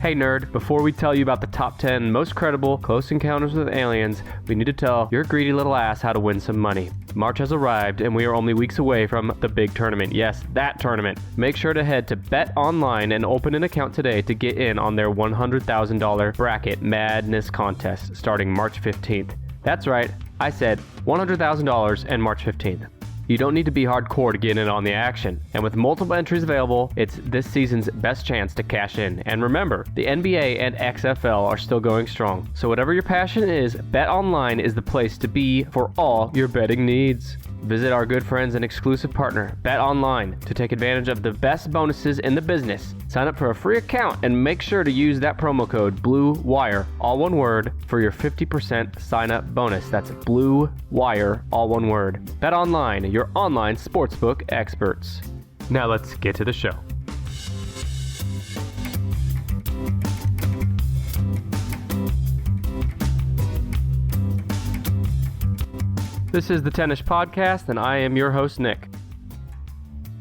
Hey nerd, before we tell you about the top 10 most credible close encounters with aliens, we need to tell your greedy little ass how to win some money. March has arrived and we are only weeks away from the big tournament. Yes, that tournament. Make sure to head to Bet Online and open an account today to get in on their $100,000 bracket madness contest starting March 15th. That's right, I said $100,000 and March 15th. You don't need to be hardcore to get in on the action, and with multiple entries available, it's this season's best chance to cash in. And remember, the NBA and XFL are still going strong, so whatever your passion is, BetOnline is the place to be for all your betting needs. Visit our good friends and exclusive partner, BetOnline, to take advantage of the best bonuses in the business. Sign up for a free account and make sure to use that promo code BLUEWIRE, all one word, for your 50% sign-up bonus. That's BLUEWIRE, all one word. BetOnline, your online sportsbook experts. Now let's get to the show. This is the Tennis Podcast, and I am your host, Nick.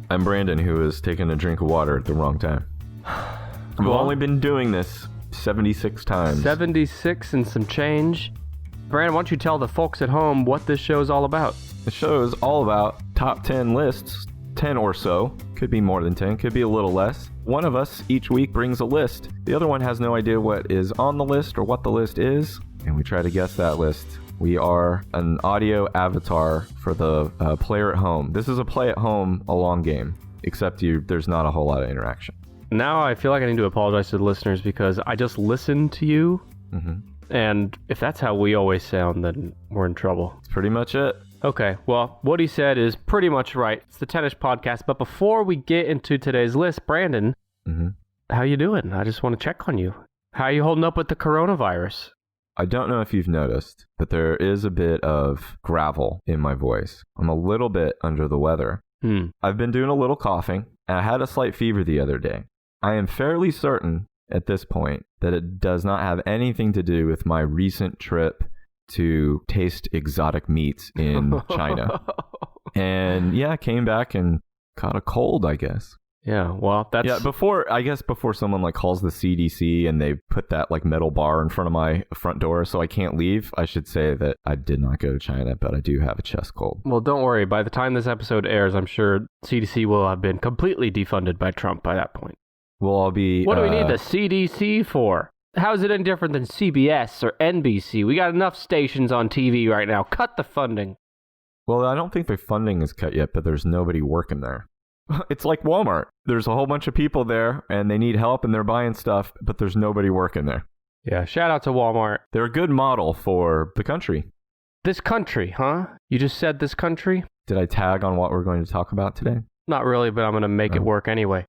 I'm Brandon, who has taken a drink of water at the wrong time. I've only been doing this 76 times. 76 and some change. Brandon, why don't you tell the folks at home what this show is all about? The show is all about top 10 lists, 10 or so. Could be more than 10, could be a little less. One of us each week brings a list. The other one has no idea what is on the list or what the list is, and we try to guess that list. We are an audio avatar for the player at home. This is a play at home, a long game, except there's not a whole lot of interaction. Now I feel like I need to apologize to the listeners because I just listened to you, and if that's how we always sound, then we're in trouble. That's pretty much it. Okay, well, what he said is pretty much right. It's the Tennis Podcast, but before we get into today's list, Brandon, how you doing? I just want to check on you. How are you holding up with the coronavirus? I don't know if you've noticed, but there is a bit of gravel in my voice. I'm a little bit under the weather. I've been doing a little coughing, and I had a slight fever the other day. I am fairly certain at this point that it does not have anything to do with my recent trip to taste exotic meats in China. And yeah, I came back and caught a cold, I guess. Yeah, well, that's... Yeah, before someone like calls the CDC and they put that like metal bar in front of my front door so I can't leave, I should say that I did not go to China, but I do have a chest cold. Well, don't worry. By the time this episode airs, I'm sure CDC will have been completely defunded by Trump by that point. Well, I'll be... What do we need the CDC for? How is it any different than CBS or NBC? We got enough stations on TV right now. Cut the funding. Well, I don't think their funding is cut yet, but there's nobody working there. It's like Walmart. There's a whole bunch of people there, and they need help, and they're buying stuff, but there's nobody working there. Yeah, shout out to Walmart. They're a good model for the country. This country, huh? You just said this country? Did I tag on what we're going to talk about today? Not really, but I'm going to make it work anyway.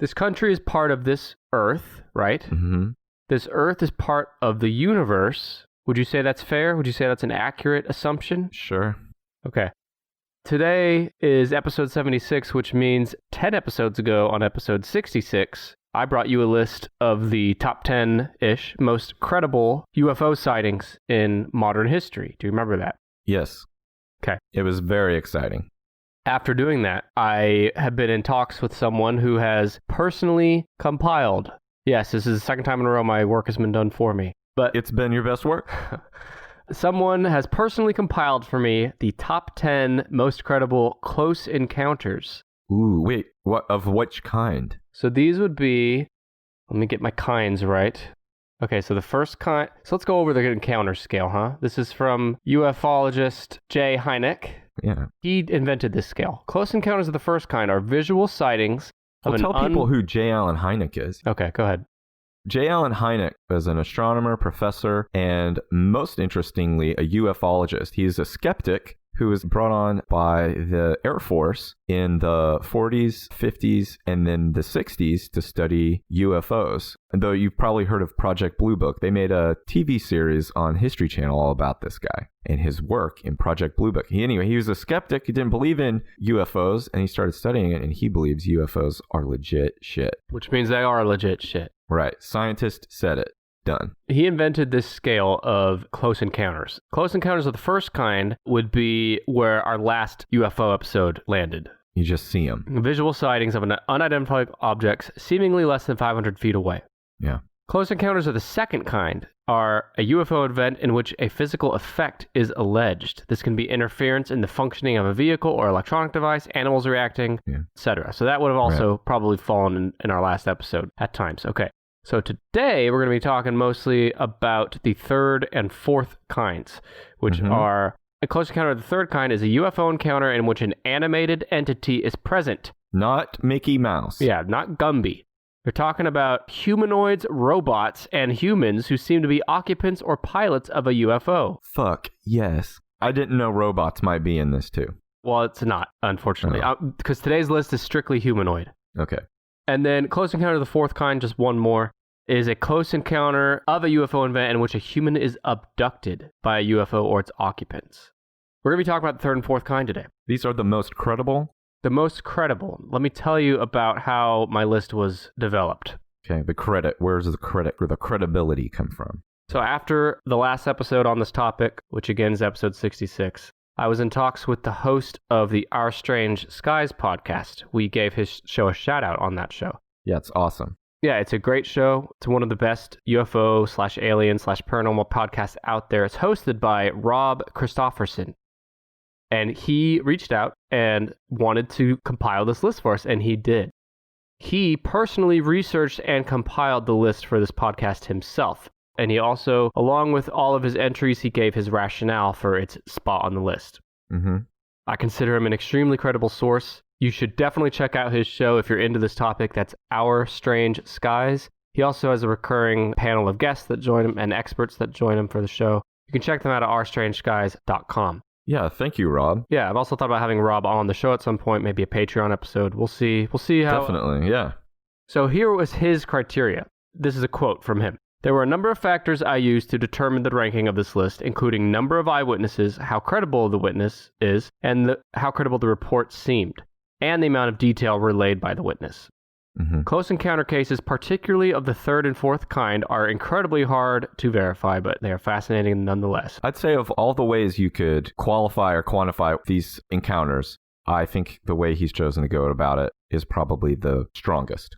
This country is part of this Earth, right? Mm-hmm. This Earth is part of the universe. Would you say that's fair? Would you say that's an accurate assumption? Sure. Okay. Today is episode 76, which means 10 episodes ago on episode 66, I brought you a list of the top 10-ish most credible UFO sightings in modern history. Do you remember that? Yes. Okay. It was very exciting. After doing that, I have been in talks with someone who has personally compiled. Yes, this is the second time in a row my work has been done for me. But it's been your best work? Someone has personally compiled for me the top 10 most credible close encounters. Ooh, wait, what of which kind? So these would be, let me get my kinds right. Okay, so the first kind, so let's go over the encounter scale, huh? This is from ufologist Jay Hynek. Yeah. He invented this scale. Close encounters of the first kind are visual sightings of tell people who J. Allen Hynek is. Okay, go ahead. J. Allen Hynek was an astronomer, professor, and most interestingly, a ufologist. He's a skeptic who was brought on by the Air Force in the 40s, 50s, and then the 60s to study UFOs. And though you've probably heard of Project Blue Book, they made a TV series on History Channel all about this guy and his work in Project Blue Book. He was a skeptic. He didn't believe in UFOs, and he started studying it, and he believes UFOs are legit shit. Which means they are legit shit. Right. Scientist said it. Done. He invented this scale of close encounters. Close encounters of the first kind would be where our last UFO episode landed. You just see them. Visual sightings of an unidentified objects seemingly less than 500 feet away. Yeah. Close encounters of the second kind are a UFO event in which a physical effect is alleged. This can be interference in the functioning of a vehicle or electronic device, animals reacting, etc. So that would have also probably fallen in our last episode at times. Okay. So today we're going to be talking mostly about the third and fourth kinds, which are a close encounter of the third kind is a UFO encounter in which an animated entity is present. Not Mickey Mouse. Yeah, not Gumby. We're talking about humanoids, robots, and humans who seem to be occupants or pilots of a UFO. Fuck, yes. I didn't know robots might be in this too. Well, it's not, unfortunately, because today's list is strictly humanoid. Okay. And then close encounter of the fourth kind, just one more, is a close encounter of a UFO event in which a human is abducted by a UFO or its occupants. We're going to be talking about the third and fourth kind today. These are the most credible? The most credible. Let me tell you about how my list was developed. Okay, the credit. Where's the credit or the credibility come from? So after the last episode on this topic, which again is episode 66, I was in talks with the host of the Our Strange Skies podcast. We gave his show a shout out on that show. Yeah, it's awesome. Yeah, it's a great show. It's one of the best UFO/alien/paranormal podcasts out there. It's hosted by Rob Kristoffersen. And he reached out and wanted to compile this list for us, and he did. He personally researched and compiled the list for this podcast himself. And he also, along with all of his entries, he gave his rationale for its spot on the list. I consider him an extremely credible source. You should definitely check out his show if you're into this topic. That's Our Strange Skies. He also has a recurring panel of guests that join him and experts that join him for the show. You can check them out at ourstrangeskies.com. Yeah, thank you, Rob. Yeah, I've also thought about having Rob on the show at some point, maybe a Patreon episode. We'll see. We'll see how. Definitely, yeah. So here was his criteria. This is a quote from him. There were a number of factors I used to determine the ranking of this list, including number of eyewitnesses, how credible the witness is, and how credible the report seemed, and the amount of detail relayed by the witness. Close encounter cases, particularly of the third and fourth kind, are incredibly hard to verify, but they are fascinating nonetheless. I'd say of all the ways you could qualify or quantify these encounters, I think the way he's chosen to go about it is probably the strongest.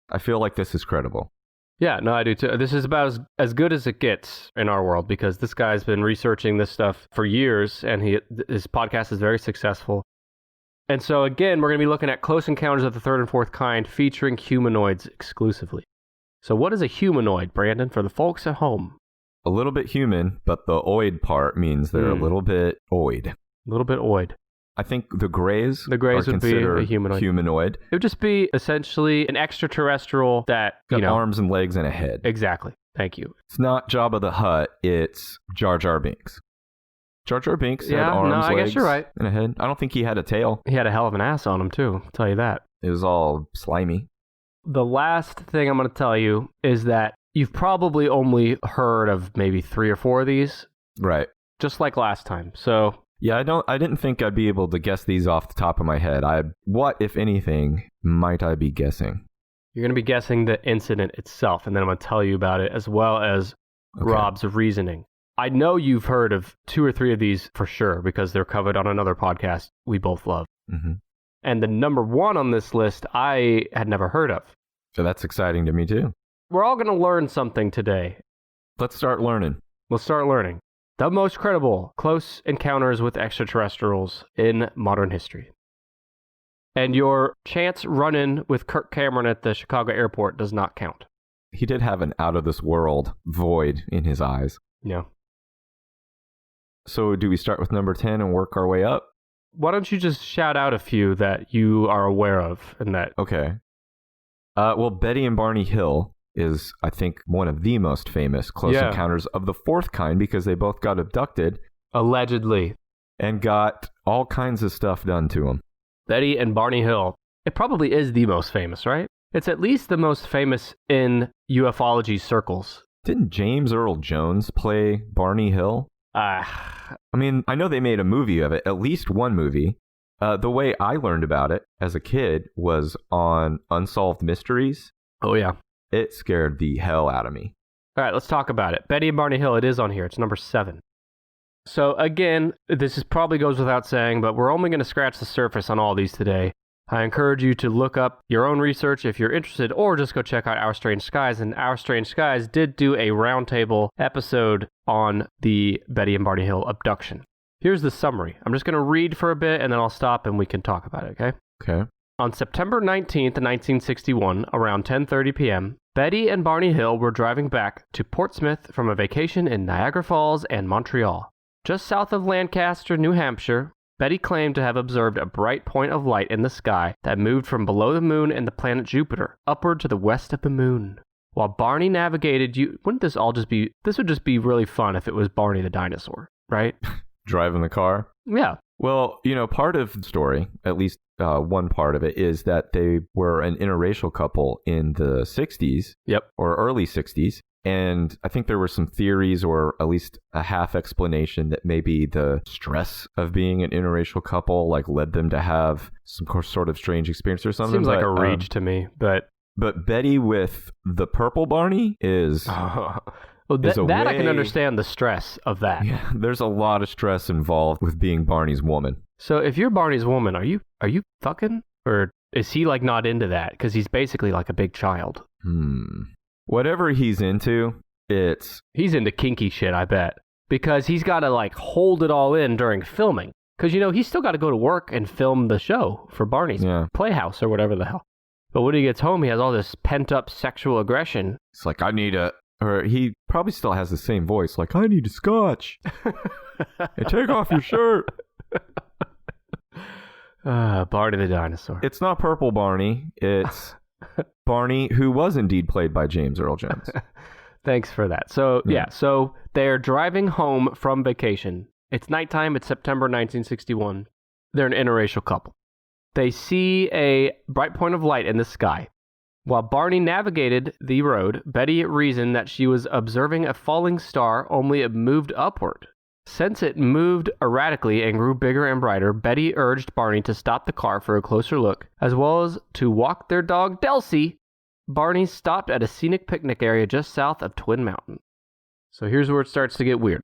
I feel like this is credible. Yeah, no, I do too. This is about as good as it gets in our world because this guy's been researching this stuff for years, and his podcast is very successful. And so, again, we're going to be looking at close encounters of the third and fourth kind featuring humanoids exclusively. So what is a humanoid, Brandon, for the folks at home? A little bit human, but the oid part means they're a little bit oid. A little bit oid. I think the Greys would be a humanoid. It would just be essentially an extraterrestrial that, got arms and legs and a head. Exactly. Thank you. It's not Jabba the Hutt, it's Jar Jar Binks. Jar Jar Binks had arms, legs, guess you're right. And a head. I don't think he had a tail. He had a hell of an ass on him, too. I'll tell you that. It was all slimy. The last thing I'm going to tell you is that you've probably only heard of maybe 3 or 4 of these. Right. Just like last time. So... yeah, I didn't think I'd be able to guess these off the top of my head. What, if anything, might I be guessing? You're going to be guessing the incident itself, and then I'm going to tell you about it, as well as Rob's reasoning. I know you've heard of 2 or 3 of these for sure, because they're covered on another podcast we both love. And the number 1 on this list, I had never heard of. So that's exciting to me, too. We're all going to learn something today. Let's start learning. Let's start learning. The most credible close encounters with extraterrestrials in modern history. And your chance run-in with Kirk Cameron at the Chicago airport does not count. He did have an out-of-this-world void in his eyes. Yeah. So do we start with number 10 and work our way up? Why don't you just shout out a few that you are aware of and that... Okay. Well, Betty and Barney Hill is, I think, one of the most famous close encounters of the fourth kind because they both got abducted. Allegedly. And got all kinds of stuff done to them. Betty and Barney Hill. It probably is the most famous, right? It's at least the most famous in ufology circles. Didn't James Earl Jones play Barney Hill? I mean, I know they made a movie of it, at least one movie. The way I learned about it as a kid was on Unsolved Mysteries. Oh, yeah. It scared the hell out of me. All right, let's talk about it. Betty and Barney Hill, it is on here. It's number 7. So again, this probably goes without saying, but we're only going to scratch the surface on all these today. I encourage you to look up your own research if you're interested, or just go check out Our Strange Skies. And Our Strange Skies did do a roundtable episode on the Betty and Barney Hill abduction. Here's the summary. I'm just going to read for a bit, and then I'll stop and we can talk about it, okay? Okay. On September 19th, 1961, around 10:30 p.m., Betty and Barney Hill were driving back to Portsmouth from a vacation in Niagara Falls and Montreal. Just south of Lancaster, New Hampshire, Betty claimed to have observed a bright point of light in the sky that moved from below the moon and the planet Jupiter, upward to the west of the moon. While Barney navigated, wouldn't this all just be, this would just be really fun if it was Barney the Dinosaur, right? Driving the car? Yeah. Well, part of the story, at least one part of it, is that they were an interracial couple in the 60s. Yep. Or early 60s. And I think there were some theories, or at least a half explanation, that maybe the stress of being an interracial couple led them to have some sort of strange experience or something. Seems like a reach to me, but Betty with the purple Barney is... Well, that I can understand the stress of that. Yeah, there's a lot of stress involved with being Barney's woman. So if you're Barney's woman, are you fucking? Or is he not into that? Because he's basically like a big child. Whatever he's into, he's into kinky shit, I bet. Because he's got to hold it all in during filming. Because, he's still got to go to work and film the show for Barney's Playhouse or whatever the hell. But when he gets home, he has all this pent-up sexual aggression. It's like, I need a... Or he probably still has the same voice, like, I need a scotch. Hey, take off your shirt. Barney the Dinosaur. It's not Purple Barney. It's Barney, who was indeed played by James Earl Jones. Thanks for that. So, so they're driving home from vacation. It's nighttime. It's September 1961. They're an interracial couple. They see a bright point of light in the sky. While Barney navigated the road, Betty reasoned that she was observing a falling star, only it moved upward. Since it moved erratically and grew bigger and brighter, Betty urged Barney to stop the car for a closer look, as well as to walk their dog Delcy. Barney stopped at a scenic picnic area just south of Twin Mountain. So here's where it starts to get weird.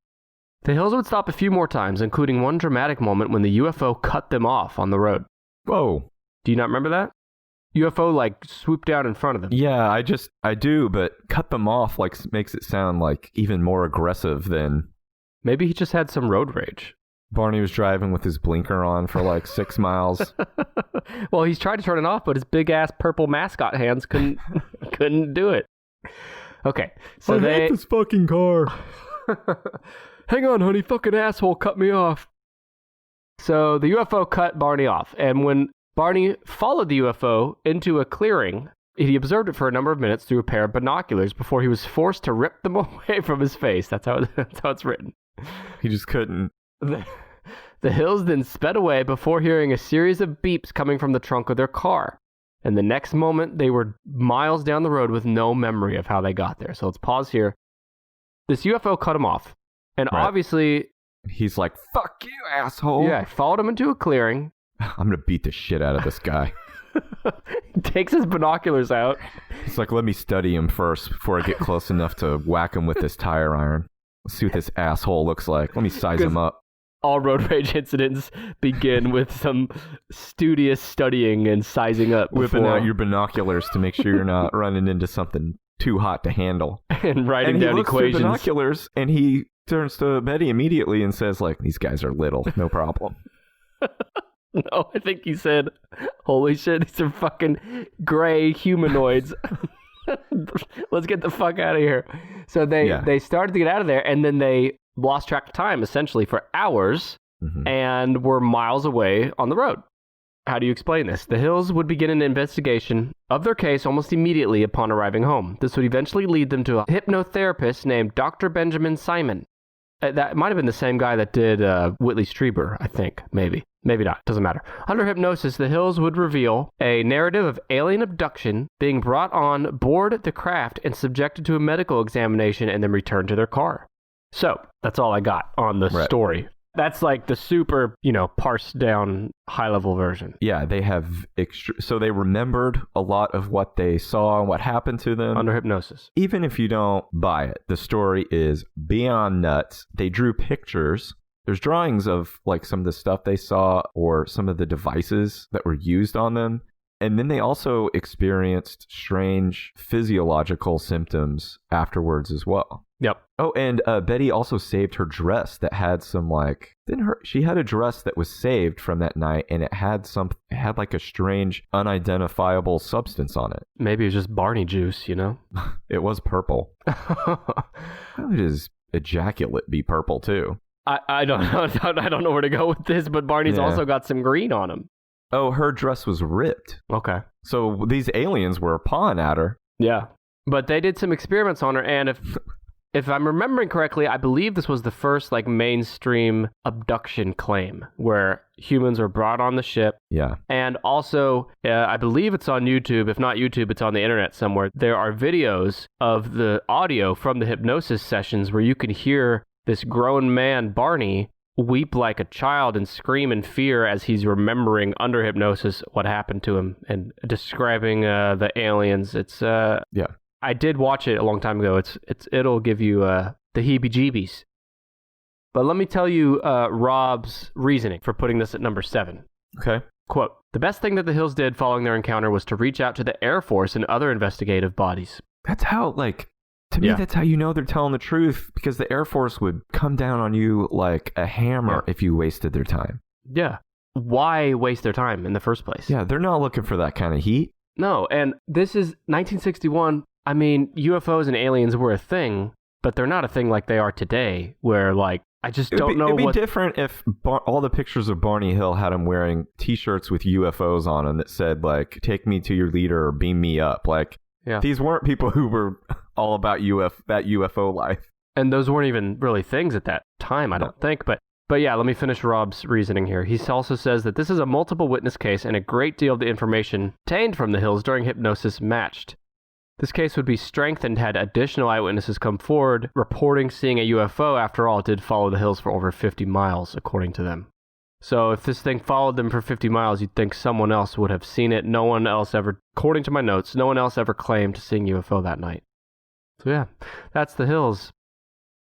The Hills would stop a few more times, including one dramatic moment when the UFO cut them off on the road. Whoa. Do you not remember that? UFO swooped down in front of them. Yeah, I do, but cut them off makes it sound even more aggressive than... Maybe he just had some road rage. Barney was driving with his blinker on for 6 miles. Well, he's tried to turn it off, but his big ass purple mascot hands couldn't do it. Okay, so I hate this fucking car. Hang on, honey, fucking asshole cut me off. So the UFO cut Barney off, and when Barney followed the UFO into a clearing, he observed it for a number of minutes through a pair of binoculars before he was forced to rip them away from his face. That's how it's written. He just couldn't. The Hills then sped away before hearing a series of beeps coming from the trunk of their car. And the next moment, they were miles down the road with no memory of how they got there. So let's pause here. This UFO cut him off. And obviously... He's like, fuck you, asshole. Yeah, followed him into a clearing. I'm going to beat the shit out of this guy. He takes his binoculars out. He's like, let me study him first before I get close enough to whack him with this tire iron. Let's see what this asshole looks like. Let me size him up. All road rage incidents begin with some studious studying and sizing up. Whipping out your binoculars to make sure you're not running into something too hot to handle. And writing down equations. And he looks through binoculars and he turns to Betty immediately and says, these guys are little. No problem. No, I think he said, holy shit, these are fucking gray humanoids. Let's get the fuck out of here. So they started to get out of there, and then they lost track of time, essentially, for hours, and were miles away on the road. How do you explain this? The Hills would begin an investigation of their case almost immediately upon arriving home. This would eventually lead them to a hypnotherapist named Dr. Benjamin Simon. That might have been the same guy that did Whitley Strieber, I think. Maybe not. Doesn't matter. Under hypnosis, the Hills would reveal a narrative of alien abduction, being brought on board the craft and subjected to a medical examination and then returned to their car. So, that's all I got on the story. That's the super, parsed down high-level version. Yeah, they have so they remembered a lot of what they saw and what happened to them. Under hypnosis. Even if you don't buy it, the story is beyond nuts. They drew pictures There's drawings of like some of the stuff they saw or some of the devices that were used on them. And then they also experienced strange physiological symptoms afterwards as well. Yep. Oh, and Betty also saved her dress that had some like. She had a dress that was saved from that night, and it had like a strange, unidentifiable substance on it. Maybe it was just Barney juice, you know? It was purple. How would his ejaculate be purple too? I don't know. I don't know where to go with this, but Barney's also got some green on him. Oh, her dress was ripped. Okay. So these aliens were pawing at her. Yeah. But they did some experiments on her, and if I'm remembering correctly, I believe this was the first like mainstream abduction claim where humans were brought on the ship. Yeah. And also, I believe it's on YouTube. If not YouTube, it's on the internet somewhere. There are videos of the audio from the hypnosis sessions where you can hear this grown man, Barney, weep like a child and scream in fear as he's remembering under hypnosis what happened to him and describing the aliens. It's yeah. I did watch it a long time ago. It'll give you the heebie-jeebies. But let me tell you Rob's reasoning for putting this at number 7. Okay. Quote, "The best thing that the Hills did following their encounter was to reach out to the Air Force and other investigative bodies." That's how, like, to me, that's how you know they're telling the truth, because the Air Force would come down on you like a hammer if you wasted their time. Yeah. Why waste their time in the first place? Yeah, they're not looking for that kind of heat. No, and this is 1961. I mean, UFOs and aliens were a thing, but they're not a thing like they are today, where, like, I just don't know what... It'd be different if all the pictures of Barney Hill had him wearing T-shirts with UFOs on them that said, like, take me to your leader or beam me up. Like, these weren't people who were all about that UFO life. And those weren't even really things at that time, I don't think. But yeah, let me finish Rob's reasoning here. He also says that this is a multiple witness case, and a great deal of the information obtained from the Hills during hypnosis matched. This case would be strengthened had additional eyewitnesses come forward, reporting seeing a UFO. After all, it did follow the Hills for over 50 miles, according to them. So if this thing followed them for 50 miles, you'd think someone else would have seen it. No one else ever, according to my notes, no one else ever claimed seeing UFO that night. So yeah, that's the Hills.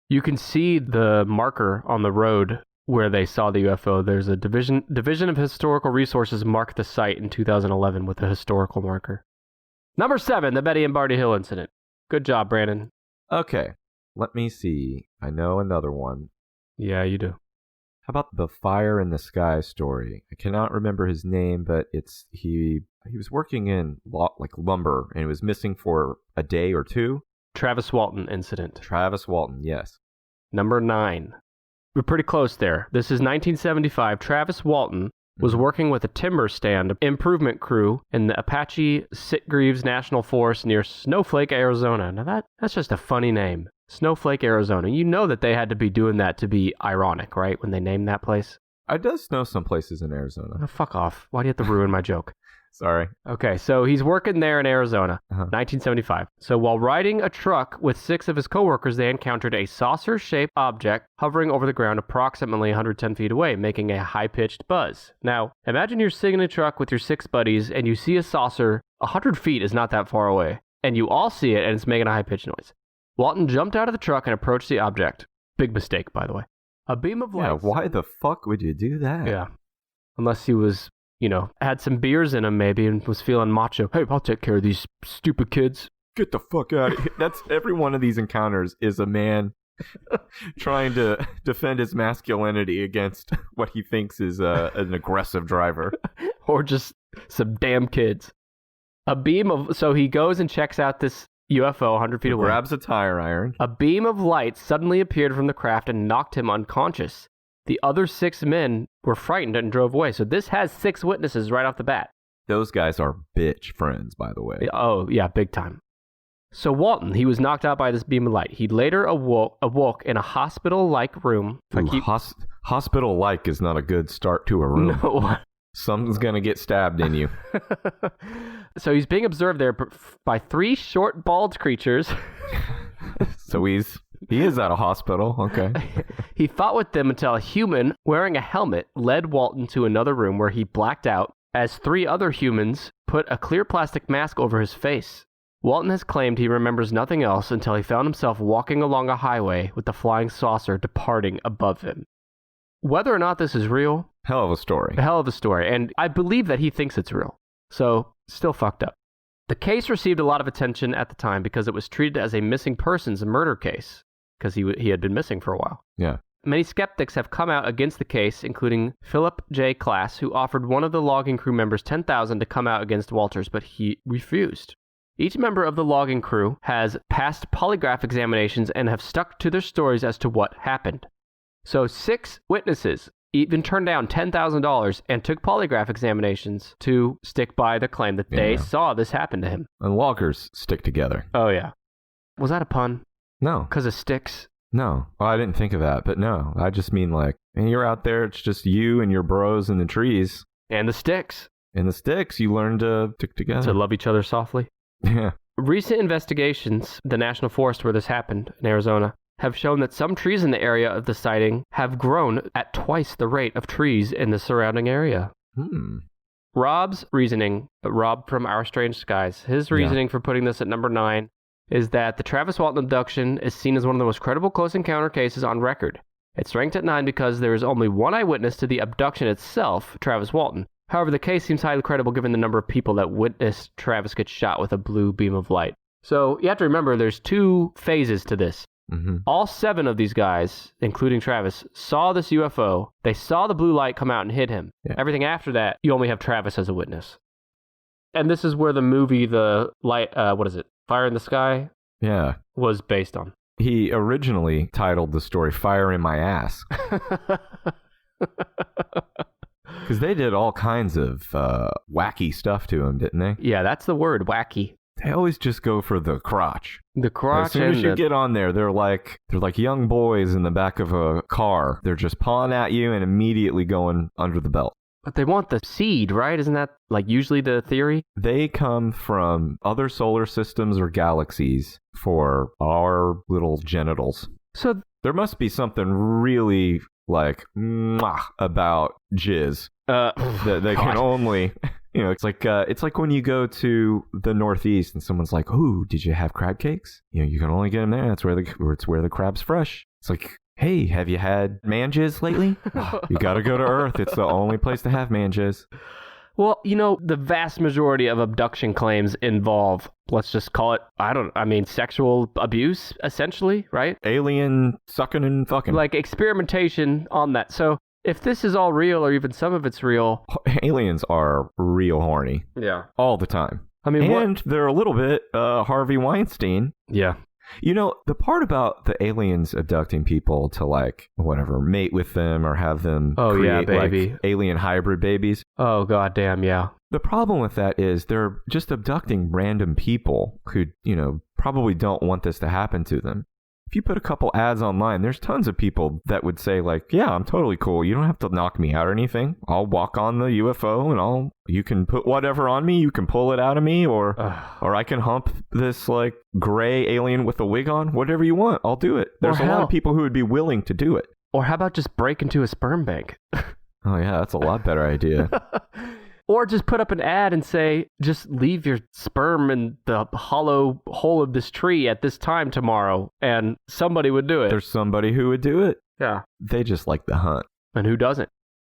You can see the marker on the road where they saw the UFO. There's a Division of Historical Resources marked the site in 2011 with a historical marker. Number 7, the Betty and Barney Hill incident. Good job, Brandon. Okay, let me see. I know another one. Yeah, you do. How about the fire in the sky story? I cannot remember his name, but he was working in like lumber, and he was missing for a day or two. Travis Walton incident. Travis Walton, yes. Number 9. We're pretty close there. This is 1975. Travis Walton was working with a timber stand improvement crew in the Apache Sitgreaves National Forest near Snowflake, Arizona. Now that's just a funny name. Snowflake, Arizona. You know that they had to be doing that to be ironic, right? When they named that place. It does snow some places in Arizona. Oh, fuck off. Why do you have to ruin my joke? Sorry. Okay, so he's working there in Arizona, 1975. So while riding a truck with 6 of his coworkers, they encountered a saucer-shaped object hovering over the ground approximately 110 feet away, making a high-pitched buzz. Now, imagine you're sitting in a truck with your 6 buddies, and you see a saucer. 100 feet is not that far away, and you all see it, and it's making a high-pitched noise. Walton jumped out of the truck and approached the object. Big mistake, by the way. A beam of light... Yeah, why the fuck would you do that? Yeah. Unless he was... had some beers in him maybe and was feeling macho. Hey, I'll take care of these stupid kids. Get the fuck out of here. That's every one of these encounters is a man trying to defend his masculinity against what he thinks is an aggressive driver. Or just some damn kids. So he goes and checks out this UFO 100 feet away. Grabs a tire iron. A beam of light suddenly appeared from the craft and knocked him unconscious. The other 6 men were frightened and drove away. So this has 6 witnesses right off the bat. Those guys are bitch friends, by the way. Oh, yeah, big time. So Walton, he was knocked out by this beam of light. He later awoke in a hospital-like room. Hospital-like is not a good start to a room. No. Something's going to get stabbed in you. So he's being observed there by 3 short, bald creatures. So he is at a hospital, okay. He fought with them until a human wearing a helmet led Walton to another room where he blacked out as 3 other humans put a clear plastic mask over his face. Walton has claimed he remembers nothing else until he found himself walking along a highway with the flying saucer departing above him. Whether or not this is real, Hell of a story. a hell of a story. And I believe that he thinks it's real. So, still fucked up. The case received a lot of attention at the time because it was treated as a missing persons murder case, because he had been missing for a while. Yeah. Many skeptics have come out against the case, including Philip J. Klass, who offered one of the logging crew members $10,000 to come out against Walters, but he refused. Each member of the logging crew has passed polygraph examinations and have stuck to their stories as to what happened. So 6 witnesses even turned down $10,000 and took polygraph examinations to stick by the claim that they saw this happen to him. And loggers stick together. Oh, yeah. Was that a pun? No. Because of sticks? No. Well, I didn't think of that, but no. I just mean like, and you're out there, it's just you and your bros in the trees. And the sticks. In the sticks, you learn to stick together. To love each other softly. Yeah. Recent investigations, the national forest where this happened in Arizona, have shown that some trees in the area of the sighting have grown at twice the rate of trees in the surrounding area. Rob's reasoning, Rob from Our Strange Skies, his reasoning for putting this at number 9 is that the Travis Walton abduction is seen as one of the most credible close encounter cases on record. It's ranked at 9 because there is only one eyewitness to the abduction itself, Travis Walton. However, the case seems highly credible given the number of people that witnessed Travis get shot with a blue beam of light. So you have to remember there's 2 phases to this. All 7 of these guys, including Travis, saw this UFO. They saw the blue light come out and hit him. Yeah. Everything after that, you only have Travis as a witness. And this is where the movie, the light, Fire in the Sky? Yeah. Was based on. He originally titled the story Fire in My Ass. Because they did all kinds of wacky stuff to him, didn't they? Yeah, that's the word, wacky. They always just go for the crotch. The crotch. As soon as you get on there, they're like young boys in the back of a car. They're just pawing at you and immediately going under the belt. But they want the seed, right? Isn't that like usually the theory? They come from other solar systems or galaxies for our little genitals. So there must be something really like about jizz that they can only. You know, it's like when you go to the Northeast and someone's like, "Oh, did you have crab cakes?" You know, you can only get them there. It's where the crab's fresh. It's like, "Hey, have you had man jizz lately?" You got to go to Earth. It's the only place to have man jizz. Well, you know, the vast majority of abduction claims involve, let's just call it, sexual abuse, essentially, right? Alien sucking and fucking. Like experimentation on that. So if this is all real, or even some of it's real... Aliens are real horny. Yeah. All the time. I mean, and they're a little bit Harvey Weinstein. Yeah. You know, the part about the aliens abducting people to, like, whatever, mate with them or have them create, like, alien hybrid babies. Oh, goddamn, yeah. The problem with that is they're just abducting random people who, you know, probably don't want this to happen to them. If you put a couple ads online, there's tons of people that would say, like, yeah, I'm totally cool. You don't have to knock me out or anything. I'll walk on the UFO and you can put whatever on me. You can pull it out of me or I can hump this, like, gray alien with a wig on. Whatever you want, I'll do it. There's a lot of people who would be willing to do it. Or how about just break into a sperm bank? Oh, yeah, that's a lot better idea. Or just put up an ad and say, just leave your sperm in the hollow hole of this tree at this time tomorrow, and somebody would do it. There's somebody who would do it. Yeah. They just like the hunt. And who doesn't?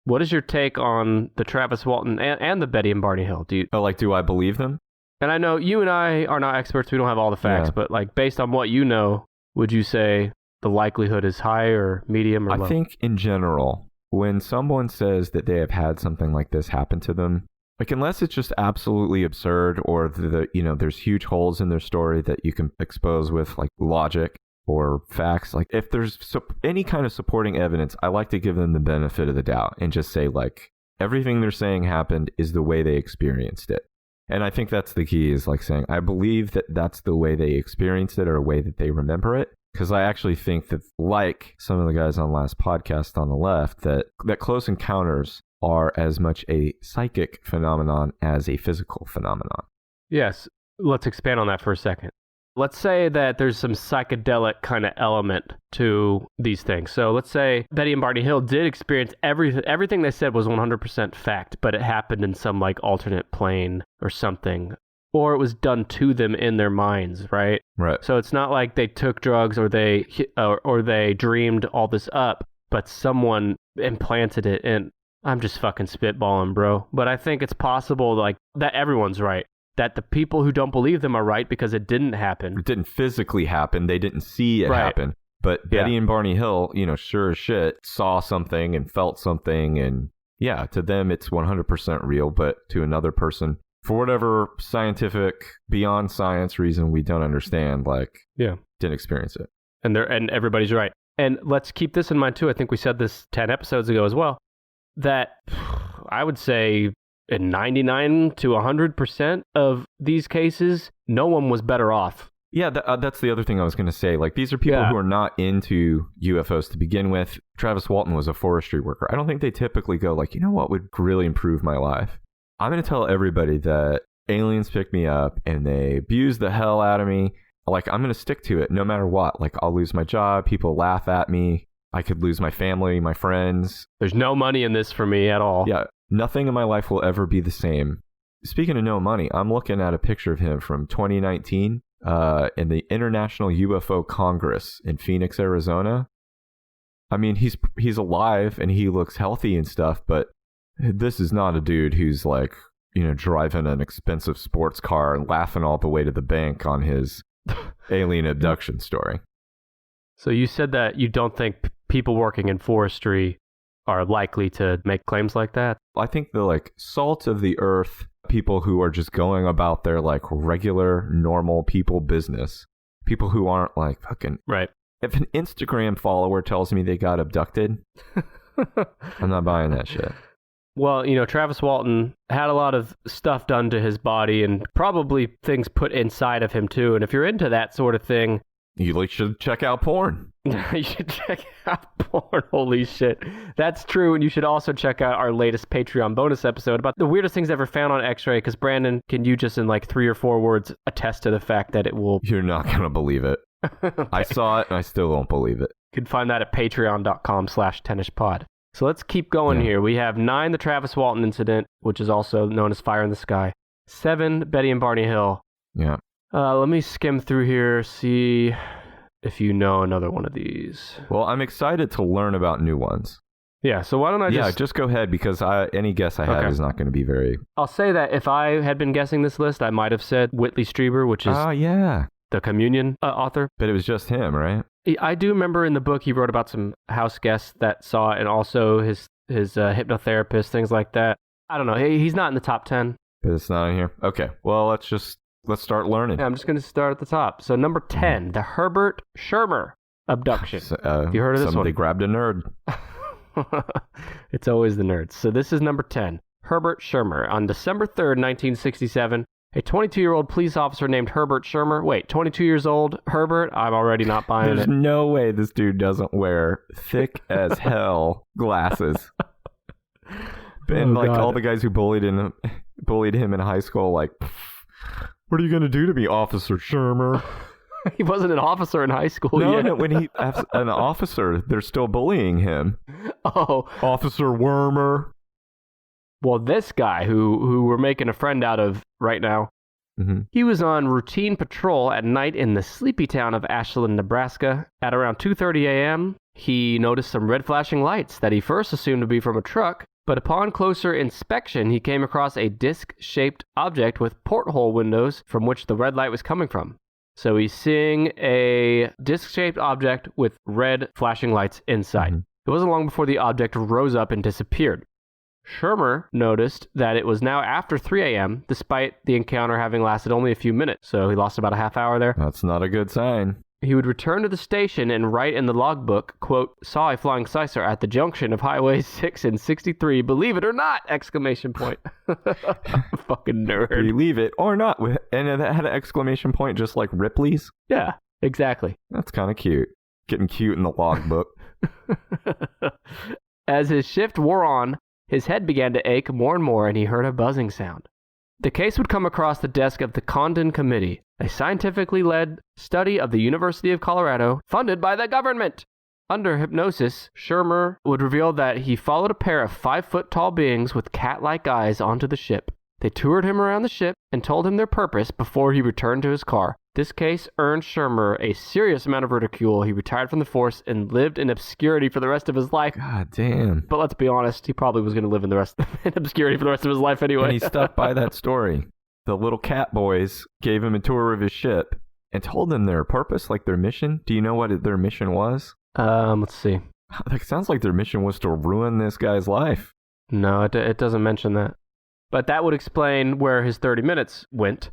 What is your take on the Travis Walton and the Betty and Barney Hill? Do I believe them? And I know you and I are not experts. We don't have all the facts, but like based on what you know, would you say the likelihood is high or medium or low? I think in general, when someone says that they have had something like this happen to them, like unless it's just absolutely absurd or there's huge holes in their story that you can expose with like logic or facts, like if there's any kind of supporting evidence, I like to give them the benefit of the doubt and just say like everything they're saying happened is the way they experienced it. And I think that's the key, is like saying, I believe that that's the way they experienced it or a way that they remember it. Because I actually think that, like some of the guys on last podcast on the left, that close encounters are as much a psychic phenomenon as a physical phenomenon. Yes. Let's expand on that for a second. Let's say that there's some psychedelic kind of element to these things. So let's say Betty and Barney Hill did experience everything they said was 100% fact, but it happened in some like alternate plane or something. Or it was done to them in their minds, right? Right. So it's not like they took drugs or they dreamed all this up. but someone implanted it, and I'm just fucking spitballing, bro. But I think it's possible, like, that everyone's right. That the people who don't believe them are right because it didn't happen. It didn't physically happen. They didn't see it happen. But Betty and Barney Hill, sure as shit, saw something and felt something. And yeah, to them, it's 100% real. But to another person, for whatever scientific, beyond science reason we don't understand, didn't experience it. And everybody's right. And let's keep this in mind, too. I think we said this 10 episodes ago as well, that I would say in 99 to 100% of these cases, no one was better off. Yeah, that's the other thing I was going to say. Like, these are people who are not into UFOs to begin with. Travis Walton was a forestry worker. I don't think they typically go like, you know what would really improve my life? I'm going to tell everybody that aliens pick me up and they abuse the hell out of me. Like, I'm going to stick to it no matter what. Like, I'll lose my job. People laugh at me. I could lose my family, my friends. There's no money in this for me at all. Yeah, nothing in my life will ever be the same. Speaking of no money, I'm looking at a picture of him from 2019 in the International UFO Congress in Phoenix, Arizona. I mean, he's alive and he looks healthy and stuff, but this is not a dude who's like, driving an expensive sports car and laughing all the way to the bank on his alien abduction story. So you said that you don't think people working in forestry are likely to make claims like that? I think the salt of the earth people who are just going about their regular, normal people business. People who aren't fucking... Right. If an Instagram follower tells me they got abducted, I'm not buying that shit. Well, Travis Walton had a lot of stuff done to his body and probably things put inside of him too. And if you're into that sort of thing... You should check out porn. You should check out porn. Holy shit. That's true. And you should also check out our latest Patreon bonus episode about the weirdest things ever found on X-ray. Because Brandon, can you just in 3 or 4 words attest to the fact that it will... You're not going to believe it. Okay. I saw it and I still won't believe it. You can find that at patreon.com/10ishpod. So let's keep going here. We have 9, the Travis Walton incident, which is also known as Fire in the Sky. 7, Betty and Barney Hill. Yeah. Let me skim through here, see if you know another one of these. Well, I'm excited to learn about new ones. Yeah, so why don't I just go ahead, because any guess I have is not going to be very... I'll say that if I had been guessing this list, I might have said Whitley Strieber, which is the Communion author. But it was just him, right? I do remember in the book he wrote about some house guests that saw it, and also his hypnotherapist, things like that. I don't know. He's not in the top 10. But it's not in here? Okay, well, let's start learning. Yeah, I'm just going to start at the top. So number 10, the Herbert Schirmer abduction. Have you heard of this one? Somebody grabbed a nerd. It's always the nerds. So this is number 10, Herbert Schirmer. On December 3rd, 1967, a 22-year-old police officer named Herbert Schirmer. Wait, 22 years old, Herbert? I'm already not buying There's no way this dude doesn't wear thick as hell glasses. And all the guys who bullied him in high school, what are you going to do to me, Officer Schirmer? He wasn't an officer in high school yet. No, when he has an officer, they're still bullying him. Oh. Officer Wormer. Well, this guy who we're making a friend out of right now, he was on routine patrol at night in the sleepy town of Ashland, Nebraska. At around 2:30 a.m., he noticed some red flashing lights that he first assumed to be from a truck, but upon closer inspection, he came across a disc-shaped object with porthole windows from which the red light was coming from. So he's seeing a disc-shaped object with red flashing lights inside. It wasn't long before the object rose up and disappeared. Schirmer noticed that it was now after 3 a.m., despite the encounter having lasted only a few minutes, so he lost about a half hour there. That's not a good sign. He would return to the station and write in the logbook, quote, saw a flying saucer at the junction of Highway 6 and 63, believe it or not, exclamation point. Fucking nerd. Believe it or not. And that had an exclamation point just like Ripley's? Yeah, exactly. That's kind of cute. Getting cute in the logbook. As his shift wore on, his head began to ache more and more, and he heard a buzzing sound. The case would come across the desk of the Condon Committee, a scientifically led study of the University of Colorado, funded by the government. Under hypnosis, Schirmer would reveal that he followed a pair of 5-foot-tall beings with cat-like eyes onto the ship. They toured him around the ship and told him their purpose before he returned to his car. This case earned Shermer a serious amount of ridicule. He retired from the force and lived in obscurity for the rest of his life. God damn. But let's be honest, he probably was going to live in obscurity for the rest of his life anyway. And he stuck by that story. The little cat boys gave him a tour of his ship and told them their purpose, like their mission. Do you know what their mission was? Let's see. It sounds like their mission was to ruin this guy's life. No, it doesn't mention that. But that would explain where his 30 minutes went.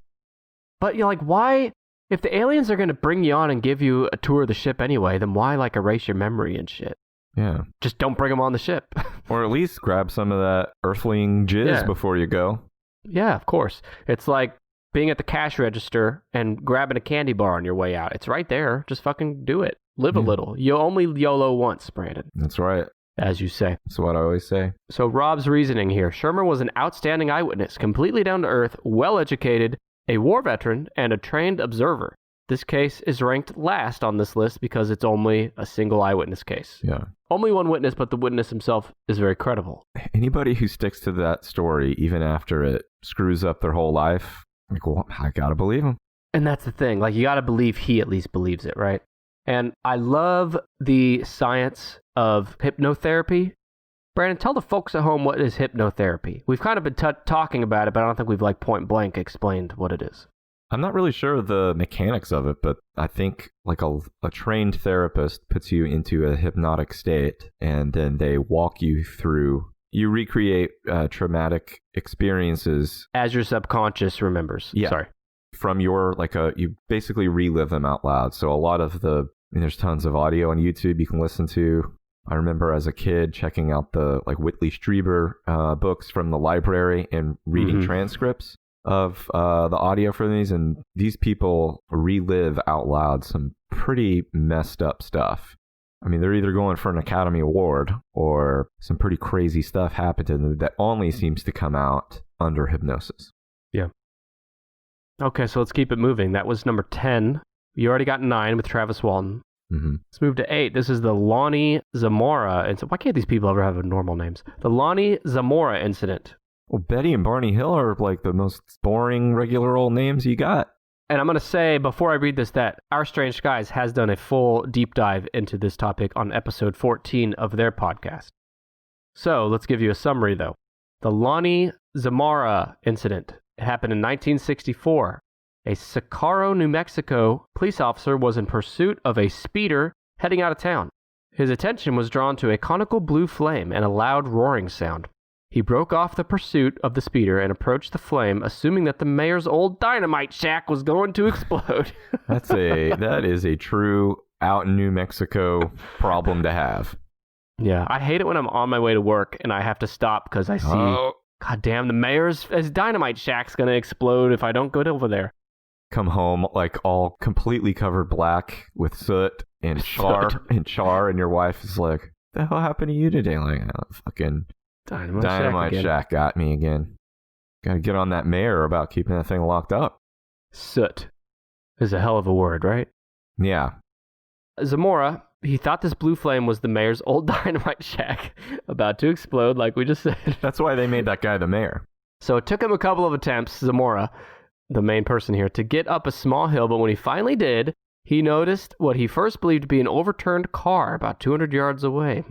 But you're like, why? If the aliens are going to bring you on and give you a tour of the ship anyway, then why, like, erase your memory and shit? Yeah. Just don't bring them on the ship. Or at least grab some of that earthling jizz before you go. Yeah, of course. It's like being at the cash register and grabbing a candy bar on your way out. It's right there. Just fucking do it. Live a little. You only YOLO once, Brandon. That's right. As you say. That's what I always say. So Rob's reasoning here. Shermer was an outstanding eyewitness, completely down to earth, well-educated, a war veteran, and a trained observer. This case is ranked last on this list because it's only a single eyewitness case. Yeah. Only one witness, but the witness himself is very credible. Anybody who sticks to that story, even after it screws up their whole life, like, well, I gotta believe him. And that's the thing. Like, you gotta believe he at least believes it, right? And I love the science of hypnotherapy. Brandon, tell the folks at home what is hypnotherapy. We've kind of been talking about it, but I don't think we've like point blank explained what it is. I'm not really sure of the mechanics of it, but I think like a trained therapist puts you into a hypnotic state, and then they walk you through. You recreate traumatic experiences as your subconscious remembers. Yeah. Sorry. From your you basically relive them out loud. So a lot of there's tons of audio on YouTube you can listen to. I remember as a kid checking out the Whitley Strieber books from the library and reading transcripts of the audio for these, and these people relive out loud some pretty messed up stuff. I mean, they're either going for an Academy Award or some pretty crazy stuff happened to them that only seems to come out under hypnosis. Yeah. Okay, so let's keep it moving. That was number 10. You already got 9 with Travis Walton. Mm-hmm. Let's move to 8. This is the Lonnie Zamora. And so why can't these people ever have normal names? The Lonnie Zamora incident. Well, Betty and Barney Hill are like the most boring regular old names you got. And I'm going to say, before I read this, that Our Strange Skies has done a full deep dive into this topic on episode 14 of their podcast. So let's give you a summary, though. The Lonnie Zamora incident. It happened in 1964. A Socorro, New Mexico police officer was in pursuit of a speeder heading out of town. His attention was drawn to a conical blue flame and a loud roaring sound. He broke off the pursuit of the speeder and approached the flame, assuming that the mayor's old dynamite shack was going to explode. That is a true out in New Mexico problem to have. Yeah, I hate it when I'm on my way to work and I have to stop because I see, God damn, the mayor's dynamite shack's going to explode if I don't go over there. Come home all completely covered black with soot and char, and your wife is like, "What the hell happened to you today?" Like, oh, fucking Dynamite Shack got me again. Got to get on that mayor about keeping that thing locked up. Soot is a hell of a word, right? Yeah. Zamora, he thought this blue flame was the mayor's old dynamite shack about to explode, like we just said. That's why they made that guy the mayor. So it took him a couple of attempts, Zamora, the main person here, to get up a small hill, but when he finally did, he noticed what he first believed to be an overturned car about 200 yards away.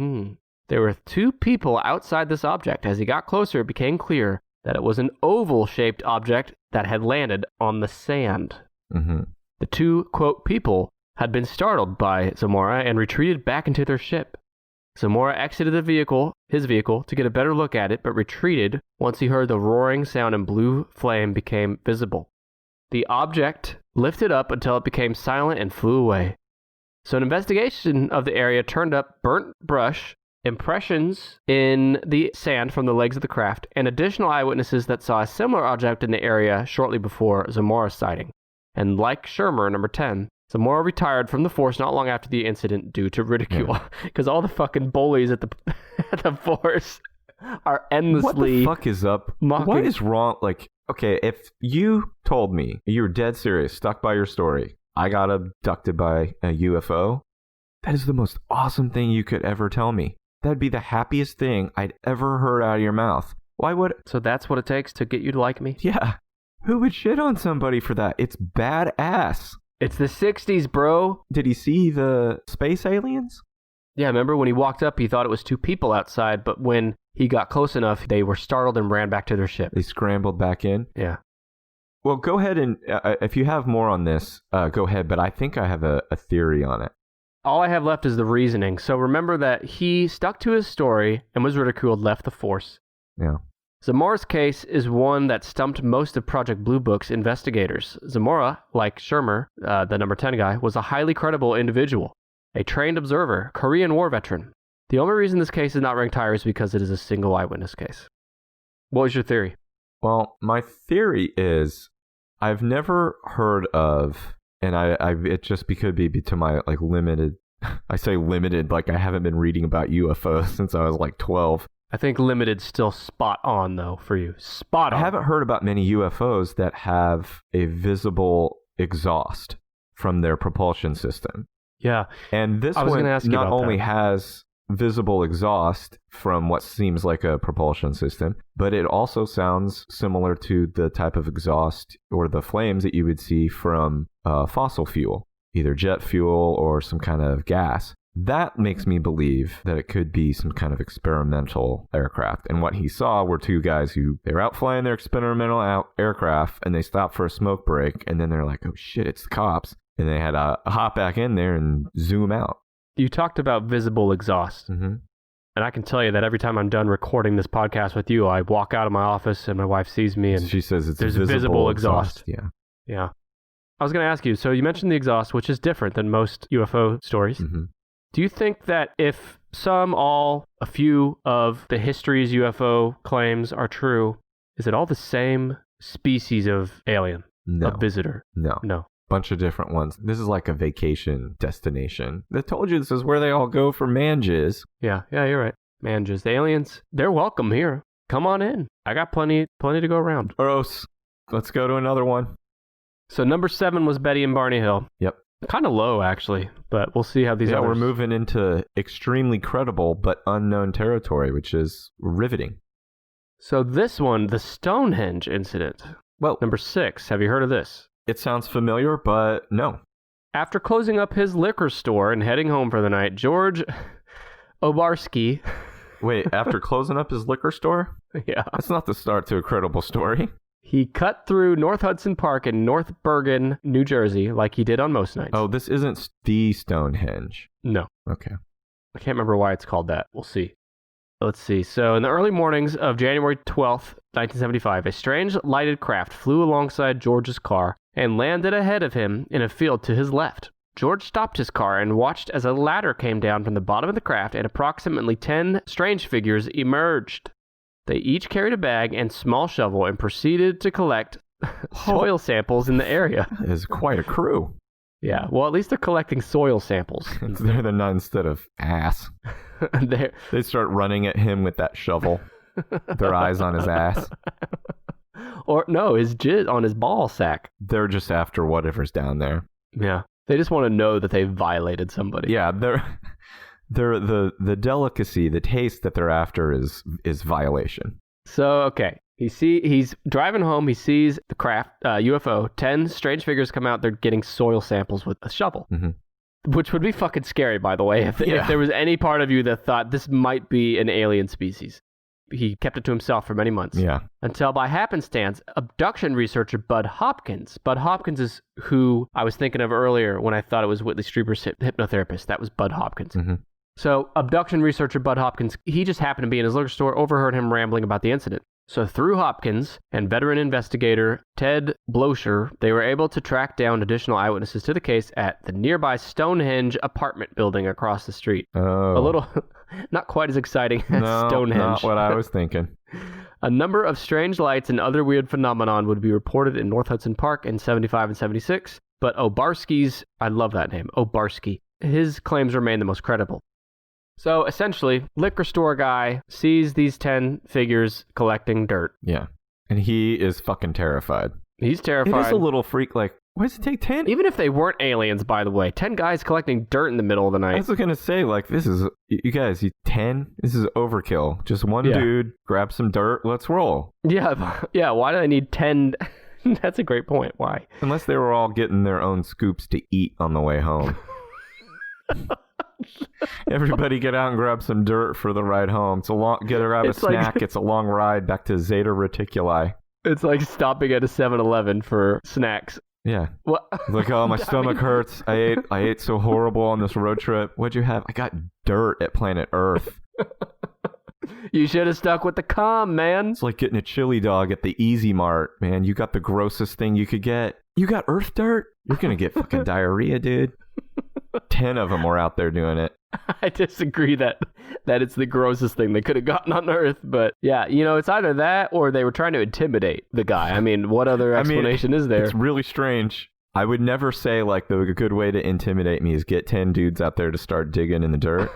There were 2 people outside this object. As he got closer, it became clear that it was an oval-shaped object that had landed on the sand. Mm-hmm. The 2, quote, people had been startled by Zamora and retreated back into their ship. Zamora exited his vehicle, to get a better look at it, but retreated once he heard the roaring sound and blue flame became visible. The object lifted up until it became silent and flew away. So an investigation of the area turned up burnt brush, impressions in the sand from the legs of the craft, and additional eyewitnesses that saw a similar object in the area shortly before Zamora's sighting. And like Shermer, number 10, Zamora retired from the force not long after the incident due to ridicule. Because all the fucking bullies at the force are endlessly... What the fuck is up? Mocking. What is wrong? Okay, if you told me, you were dead serious, stuck by your story, I got abducted by a UFO, that is the most awesome thing you could ever tell me. That'd be the happiest thing I'd ever heard out of your mouth. Why would... So that's what it takes to get you to like me? Yeah. Who would shit on somebody for that? It's badass. It's the 60s, bro. Did he see the space aliens? Yeah, remember when he walked up, he thought it was two people outside, but when he got close enough, they were startled and ran back to their ship. They scrambled back in? Yeah. Well, go ahead and, if you have more on this, go ahead, but I think I have a theory on it. All I have left is the reasoning. So remember that he stuck to his story and was ridiculed, left the force. Yeah. Zamora's case is one that stumped most of Project Blue Book's investigators. Zamora, like Shermer, the number 10 guy, was a highly credible individual, a trained observer, Korean War veteran. The only reason this case is not ranked higher is because it is a single eyewitness case. What was your theory? Well, my theory is I've never heard of, and it just could be to my like limited, I say limited, like I haven't been reading about UFOs since I was like 12. I think limited's still spot on, though, for you. Spot on. I haven't heard about many UFOs that have a visible exhaust from their propulsion system. Yeah. And this one not only has visible exhaust from what seems like a propulsion system, but it also sounds similar to the type of exhaust or the flames that you would see from fossil fuel, either jet fuel or some kind of gas. That makes me believe that it could be some kind of experimental aircraft. And what he saw were two guys they were out flying their experimental aircraft, and they stopped for a smoke break, and then they're like, oh shit, it's the cops. And they had to hop back in there and zoom out. You talked about visible exhaust. Mm-hmm. And I can tell you that every time I'm done recording this podcast with you, I walk out of my office and my wife sees me and she says it's there's visible exhaust. Yeah. Yeah. I was going to ask you, so you mentioned the exhaust, which is different than most UFO stories. Mm-hmm. Do you think that if a few of the history's UFO claims are true, is it all the same species of alien? No. A visitor? No. Bunch of different ones. This is like a vacation destination. They told you this is where they all go for manjis. Yeah, you're right. Manjis. The aliens, they're welcome here. Come on in. I got plenty to go around. Gross. Let's go to another one. So number 7 was Betty and Barney Hill. Yep. Kind of low, actually, but we'll see how these others... we're moving into extremely credible but unknown territory, which is riveting. So this one, the Stonehenge incident. Well, number 6. Have you heard of this? It sounds familiar, but no. After closing up his liquor store and heading home for the night, George Obarski... Wait, after closing up his liquor store? Yeah. That's not the start to a credible story. He cut through North Hudson Park in North Bergen, New Jersey, like he did on most nights. Oh, this isn't the Stonehenge. No. Okay. I can't remember why it's called that. We'll see. Let's see. So in the early mornings of January 12th, 1975, a strange lighted craft flew alongside George's car and landed ahead of him in a field to his left. George stopped his car and watched as a ladder came down from the bottom of the craft and approximately 10 strange figures emerged. They each carried a bag and small shovel and proceeded to collect soil samples in the area. That is quite a crew. Yeah, well, at least they're collecting soil samples. They're the nuns instead of ass. They start running at him with that shovel. Their eyes on his ass. Or, no, his jizz on his ball sack. They're just after whatever's down there. Yeah. They just want to know that they violated somebody. Yeah, the delicacy, the taste that they're after is violation. So, okay. He's driving home. He sees the craft, UFO. 10 strange figures come out. They're getting soil samples with a shovel. Mm-hmm. Which would be fucking scary, by the way, if there was any part of you that thought this might be an alien species. He kept it to himself for many months. Yeah. Until by happenstance, abduction researcher Bud Hopkins. Bud Hopkins is who I was thinking of earlier when I thought it was Whitley Strieber's hypnotherapist. That was Bud Hopkins. Mm-hmm. So abduction researcher Bud Hopkins, he just happened to be in his liquor store, overheard him rambling about the incident. So through Hopkins and veteran investigator Ted Blocher, they were able to track down additional eyewitnesses to the case at the nearby Stonehenge apartment building across the street. Oh. A little, not quite as exciting as Stonehenge. Not what I was thinking. A number of strange lights and other weird phenomenon would be reported in North Hudson Park in 75 and 76, but Obarski's, I love that name, Obarski, his claims remain the most credible. So essentially, liquor store guy sees these 10 figures collecting dirt. Yeah. And he is fucking terrified. He's terrified. It is a little freak, like, Why does it take 10? Even if they weren't aliens, by the way. 10 guys collecting dirt in the middle of the night. I was going to say, like, this is, you guys, 10? This is overkill. Just one dude, grab some dirt, let's roll. Yeah, why do they need 10? That's a great point. Why? Unless they were all getting their own scoops to eat on the way home. Everybody get out and grab some dirt for the ride home. Grab a snack. It's a long ride back to Zeta Reticuli. It's like stopping at a 7-Eleven for snacks. Yeah. What? Like, oh, my stomach hurts. I ate so horrible on this road trip. What'd you have? I got dirt at planet Earth. You should have stuck with the calm, man. It's like getting a chili dog at the Easy Mart, man. You got the grossest thing you could get. You got Earth dirt? You're going to get fucking diarrhea, dude. 10 of them were out there doing it. I disagree that it's the grossest thing they could have gotten on Earth. But yeah, it's either that or they were trying to intimidate the guy. I mean, what other explanation is there? It's really strange. I would never say, like, the good way to intimidate me is get 10 dudes out there to start digging in the dirt.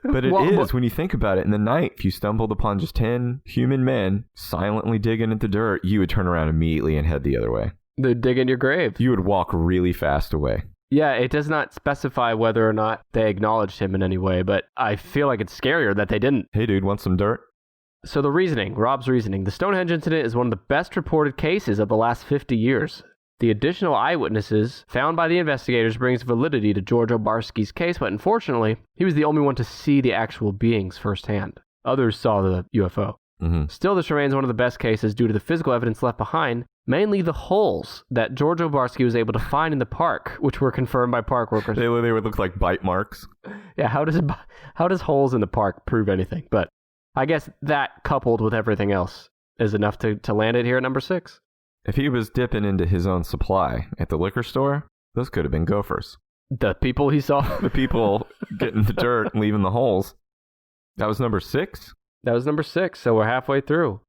But it is, when you think about it, in the night, if you stumbled upon just 10 human men silently digging in the dirt, you would turn around immediately and head the other way. They'd dig in your grave. You would walk really fast away. Yeah, it does not specify whether or not they acknowledged him in any way, but I feel like it's scarier that they didn't. Hey, dude, want some dirt? So Rob's reasoning, the Stonehenge incident is one of the best reported cases of the last 50 years. The additional eyewitnesses found by the investigators brings validity to George Obarski's case, but unfortunately, he was the only one to see the actual beings firsthand. Others saw the UFO. Mm-hmm. Still, this remains one of the best cases due to the physical evidence left behind, mainly the holes that George Obarski was able to find in the park, which were confirmed by park workers. They would look like bite marks. Yeah, how does holes in the park prove anything? But I guess that, coupled with everything else, is enough to land it here at number 6. If he was dipping into his own supply at the liquor store, those could have been gophers. The people he saw? The people getting the dirt and leaving the holes. That was number 6? That was number 6, so we're halfway through.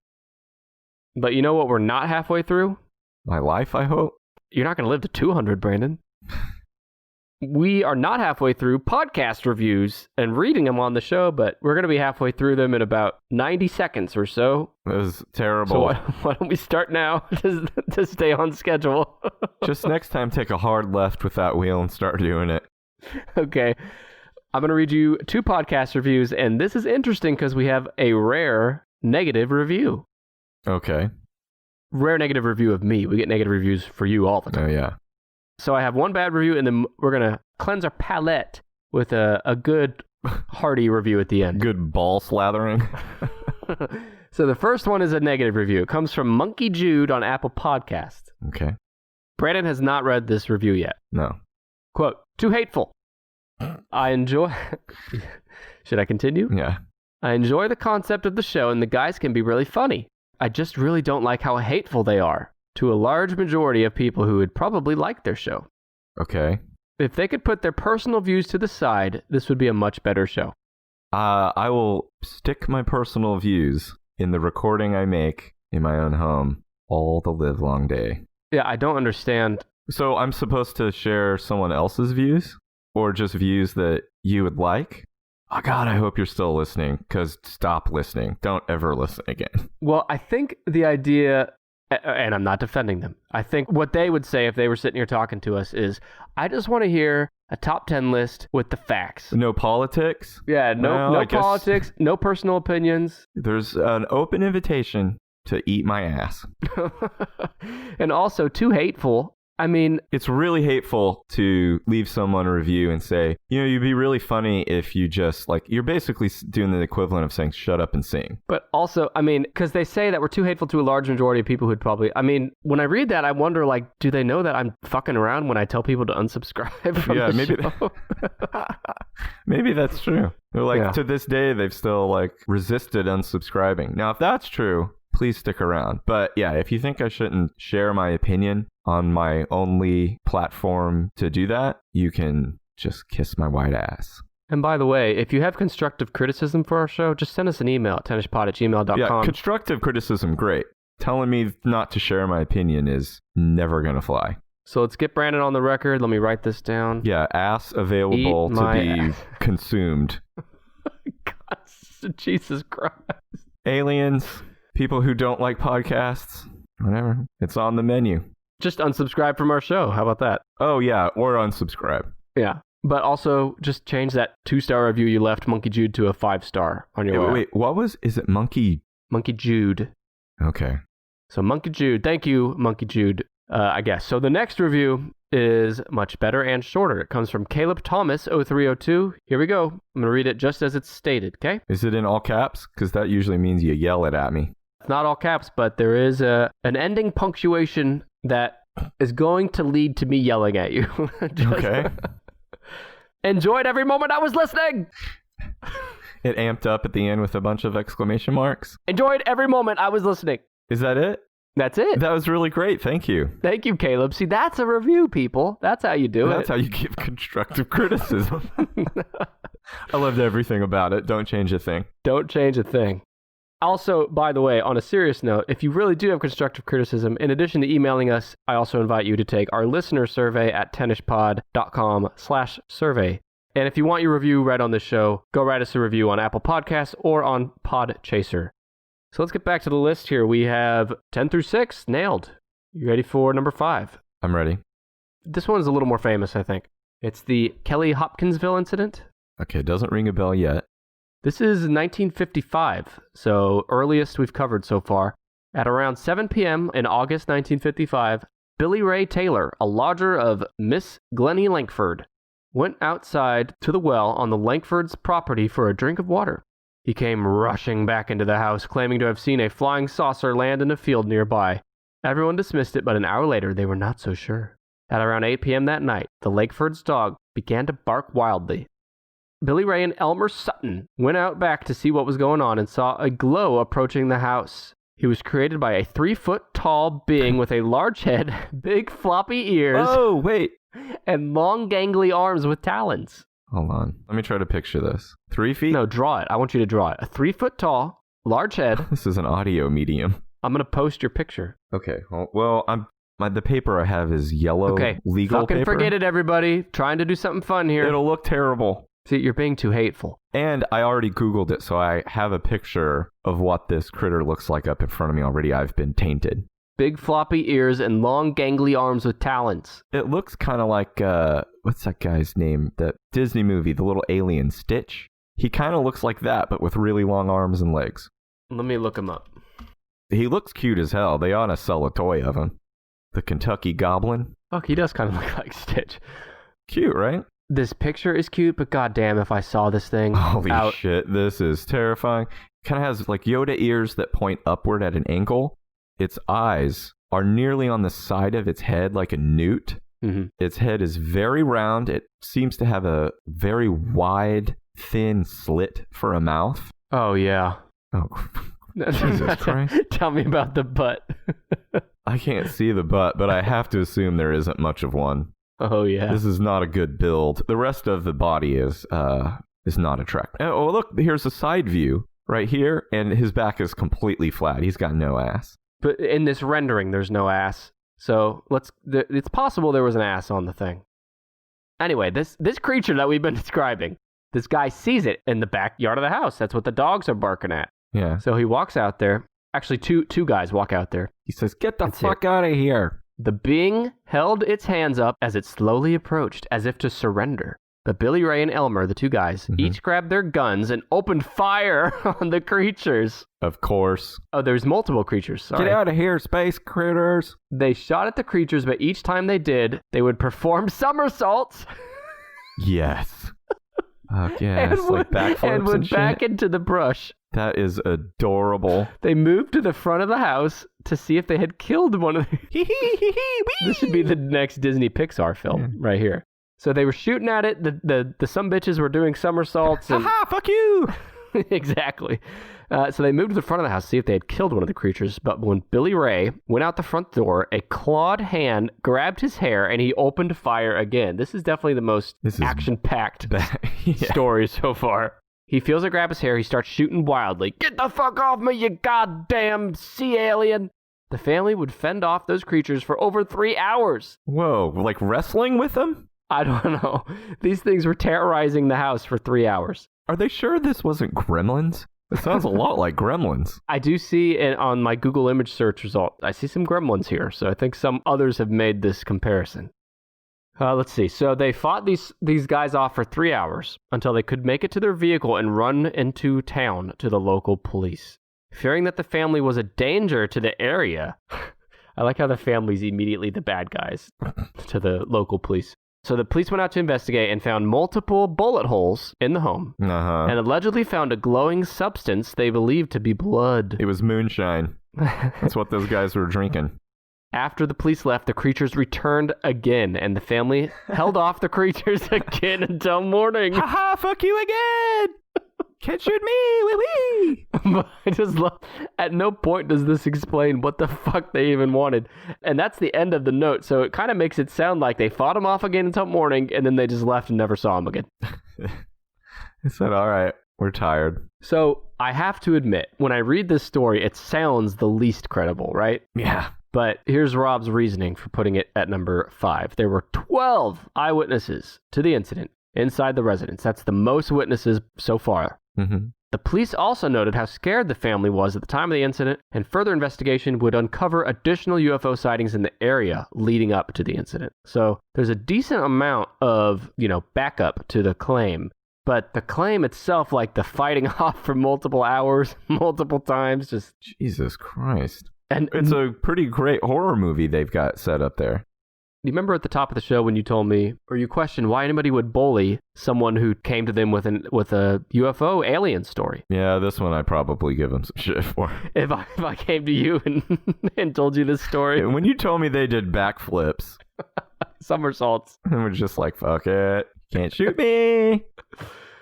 But you know what we're not halfway through? My life, I hope? You're not going to live to 200, Brandon. We are not halfway through podcast reviews and reading them on the show, but we're going to be halfway through them in about 90 seconds or so. It was terrible. So why don't we start now to stay on schedule? Just next time, take a hard left with that wheel and start doing it. Okay. I'm going to read you 2 podcast reviews, and this is interesting because we have a rare negative review. Okay. Rare negative review of me. We get negative reviews for you all the time. Oh, yeah. So I have one bad review, and then we're going to cleanse our palate with a good, hearty review at the end. Good ball slathering. So the first one is a negative review. It comes from Monkey Jude on Apple Podcast. Okay. Brandon has not read this review yet. No. Quote, too hateful. I enjoy... Should I continue? Yeah. I enjoy the concept of the show, and the guys can be really funny. I just really don't like how hateful they are to a large majority of people who would probably like their show. Okay. If they could put their personal views to the side, this would be a much better show. I will stick my personal views in the recording I make in my own home all the live long day. Yeah, I don't understand. So I'm supposed to share someone else's views? Or just views that you would like? Oh, God, I hope you're still listening, because stop listening. Don't ever listen again. Well, I think the idea, and I'm not defending them, I think what they would say if they were sitting here talking to us is, I just want to hear a top 10 list with the facts. No politics? Yeah, no politics, no personal opinions. There's an open invitation to eat my ass. And also, too hateful. I mean, it's really hateful to leave someone a review and say, you'd be really funny if you just, you're basically doing the equivalent of saying, shut up and sing. But also, I mean, because they say that we're too hateful to a large majority of people who'd probably, I mean, when I read that, I wonder, do they know that I'm fucking around when I tell people to unsubscribe from the show? Maybe that's true. They're to this day, they've still, resisted unsubscribing. Now, if that's true, please stick around. But yeah, if you think I shouldn't share my opinion on my only platform to do that, you can just kiss my white ass. And by the way, if you have constructive criticism for our show, just send us an email at tennishpod@gmail.com. Yeah, constructive criticism, great. Telling me not to share my opinion is never going to fly. So let's get Brandon on the record. Let me write this down. Yeah, ass available to be consumed. God, Jesus Christ. Aliens, people who don't like podcasts, whatever. It's on the menu. Just unsubscribe from our show. How about that? Oh, yeah, or unsubscribe. Yeah. But also, just change that 2-star review you left Monkey Jude to a 5-star on your way. Wait, is it Monkey? Monkey Jude. Okay. So Monkey Jude, thank you, Monkey Jude, I guess. So the next review is much better and shorter. It comes from Caleb Thomas, 0302. Here we go. I'm going to read it just as it's stated, okay? Is it in all caps? Because that usually means you yell it at me. It's not all caps, but there is an ending punctuation that is going to lead to me yelling at you. Okay. Enjoyed every moment I was listening. It amped up at the end with a bunch of exclamation marks. Enjoyed every moment I was listening. Is that it? That's it. That was really great. Thank you. Thank you, Caleb. See, that's a review, people. That's how you do it. That's how you give constructive criticism. I loved everything about it. Don't change a thing. Don't change a thing. Also, by the way, on a serious note, if you really do have constructive criticism, in addition to emailing us, I also invite you to take our listener survey at tennispod.com/survey. And if you want your review read on this show, go write us a review on Apple Podcasts or on Podchaser. So let's get back to the list here. We have 10 through 6 nailed. You ready for number 5? I'm ready. This one's a little more famous, I think. It's the Kelly Hopkinsville incident. Okay, doesn't ring a bell yet. This is 1955, so earliest we've covered so far. At around 7 p.m. in August 1955, Billy Ray Taylor, a lodger of Miss Glennie Langford, went outside to the well on the Langfords' property for a drink of water. He came rushing back into the house, claiming to have seen a flying saucer land in a field nearby. Everyone dismissed it, but an hour later they were not so sure. At around 8 p.m. that night, the Langfords' dog began to bark wildly. Billy Ray and Elmer Sutton went out back to see what was going on and saw a glow approaching the house. He was created by a 3-foot-tall being with a large head, big floppy ears, and long gangly arms with talons. Hold on. Let me try to picture this. 3 feet? No, draw it. I want you to draw it. A 3-foot-tall, large head. This is an audio medium. I'm going to post your picture. Okay. Well, the paper I have is yellow legal fucking paper. Forget it, everybody. Trying to do something fun here. It'll look terrible. See, you're being too hateful. And I already Googled it, so I have a picture of what this critter looks like up in front of me already. I've been tainted. Big floppy ears and long gangly arms with talons. It looks kind of like, what's that guy's name? That Disney movie, the little alien Stitch. He kind of looks like that, but with really long arms and legs. Let me look him up. He looks cute as hell. They ought to sell a toy of him. The Kentucky Goblin. Fuck, he does kind of look like Stitch. Cute, right? This picture is cute, but goddamn if I saw this thing. Holy shit, this is terrifying. Kind of has like Yoda ears that point upward at an angle. Its eyes are nearly on the side of its head like a newt. Mm-hmm. Its head is very round. It seems to have a very wide, thin slit for a mouth. Oh, yeah. Oh, Jesus Christ. Tell me about the butt. I can't see the butt, but I have to assume there isn't much of one. Oh, yeah. This is not a good build. The rest of the body is not attractive. Oh, look, here's a side view right here, and his back is completely flat. He's got no ass. But in this rendering, there's no ass. So it's possible there was an ass on the thing. Anyway, this creature that we've been describing, this guy sees it in the backyard of the house. That's what the dogs are barking at. Yeah. So he walks out there. Actually, two guys walk out there. He says, "Get the fuck out of here." The being held its hands up as it slowly approached, as if to surrender. But Billy Ray and Elmer, the two guys, each grabbed their guns and opened fire on the creatures. Of course. Oh, there's multiple creatures. Sorry. Get out of here, space critters. They shot at the creatures, but each time they did, they would perform somersaults. Yes. Yes, like backflips and would shit. Back into the brush. That is adorable. They moved to the front of the house to see if they had killed one of the... This should be the next Disney Pixar film right here. So they were shooting at it. The some bitches were doing somersaults. And... Haha, fuck you! Exactly. So they moved to the front of the house to see if they had killed one of the creatures. But when Billy Ray went out the front door, a clawed hand grabbed his hair and he opened fire again. This is definitely the most action-packed story so far. He feels it grab his hair. He starts shooting wildly. Get the fuck off me, you goddamn sea alien! The family would fend off those creatures for over 3 hours. Whoa, like wrestling with them? I don't know. These things were terrorizing the house for 3 hours. Are they sure this wasn't gremlins? It sounds a lot like Gremlins. I do see it on my Google image search result. I see some gremlins here, so I think some others have made this comparison. Let's see. So they fought these guys off for 3 hours until they could make it to their vehicle and run into town to the local police. Fearing that the family was a danger to the area, I like how the family's immediately the bad guys to the local police. So the police went out to investigate and found multiple bullet holes in the home and allegedly found a glowing substance they believed to be blood. It was moonshine. That's what those guys were drinking. After the police left, the creatures returned again, and the family held off the creatures again until morning. Ha fuck you again! Can't shoot me! Wee wee! I just love, at no point does this explain what the fuck they even wanted. And that's the end of the note, so it kind of makes it sound like they fought him off again until morning, and then they just left and never saw him again. They said, all right, we're tired. So I have to admit, when I read this story, it sounds the least credible, right? Yeah. But here's Rob's reasoning for putting it at number 5. There were 12 eyewitnesses to the incident inside the residence. That's the most witnesses so far. Mm-hmm. The police also noted how scared the family was at the time of the incident, and further investigation would uncover additional UFO sightings in the area leading up to the incident. So there's a decent amount of, backup to the claim. But the claim itself, like the fighting off for multiple hours, multiple times, just... Jesus Christ. And it's a pretty great horror movie they've got set up there. You remember at the top of the show when you told me, or you questioned why anybody would bully someone who came to them with a UFO alien story? Yeah, this one I'd probably give them some shit for. If I came to you and told you this story. When you told me they did backflips. Somersaults. And we're just like, fuck it. Can't shoot me.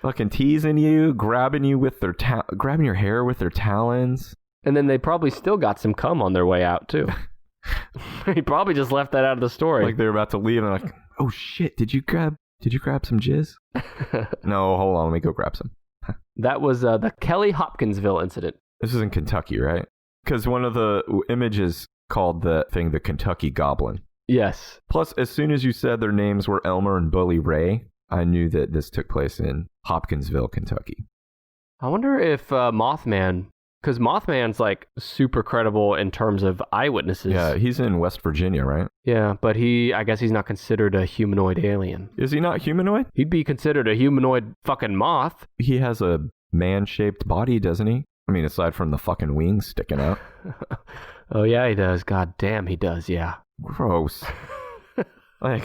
Fucking teasing you, grabbing you with their grabbing your hair with their talons. And then they probably still got some cum on their way out, too. He probably just left that out of the story. Like they were about to leave and like, oh shit, did you grab some jizz? No, hold on, let me go grab some. That was the Kelly Hopkinsville incident. This is in Kentucky, right? Because one of the images called the thing the Kentucky Goblin. Yes. Plus, as soon as you said their names were Elmer and Bully Ray, I knew that this took place in Hopkinsville, Kentucky. I wonder if Mothman... Because Mothman's like super credible in terms of eyewitnesses. Yeah, he's in West Virginia, right? Yeah, but I guess he's not considered a humanoid alien. Is he not humanoid? He'd be considered a humanoid fucking moth. He has a man-shaped body, doesn't he? I mean, aside from the fucking wings sticking out. Oh, yeah, he does. God damn, he does, yeah. Gross. Like,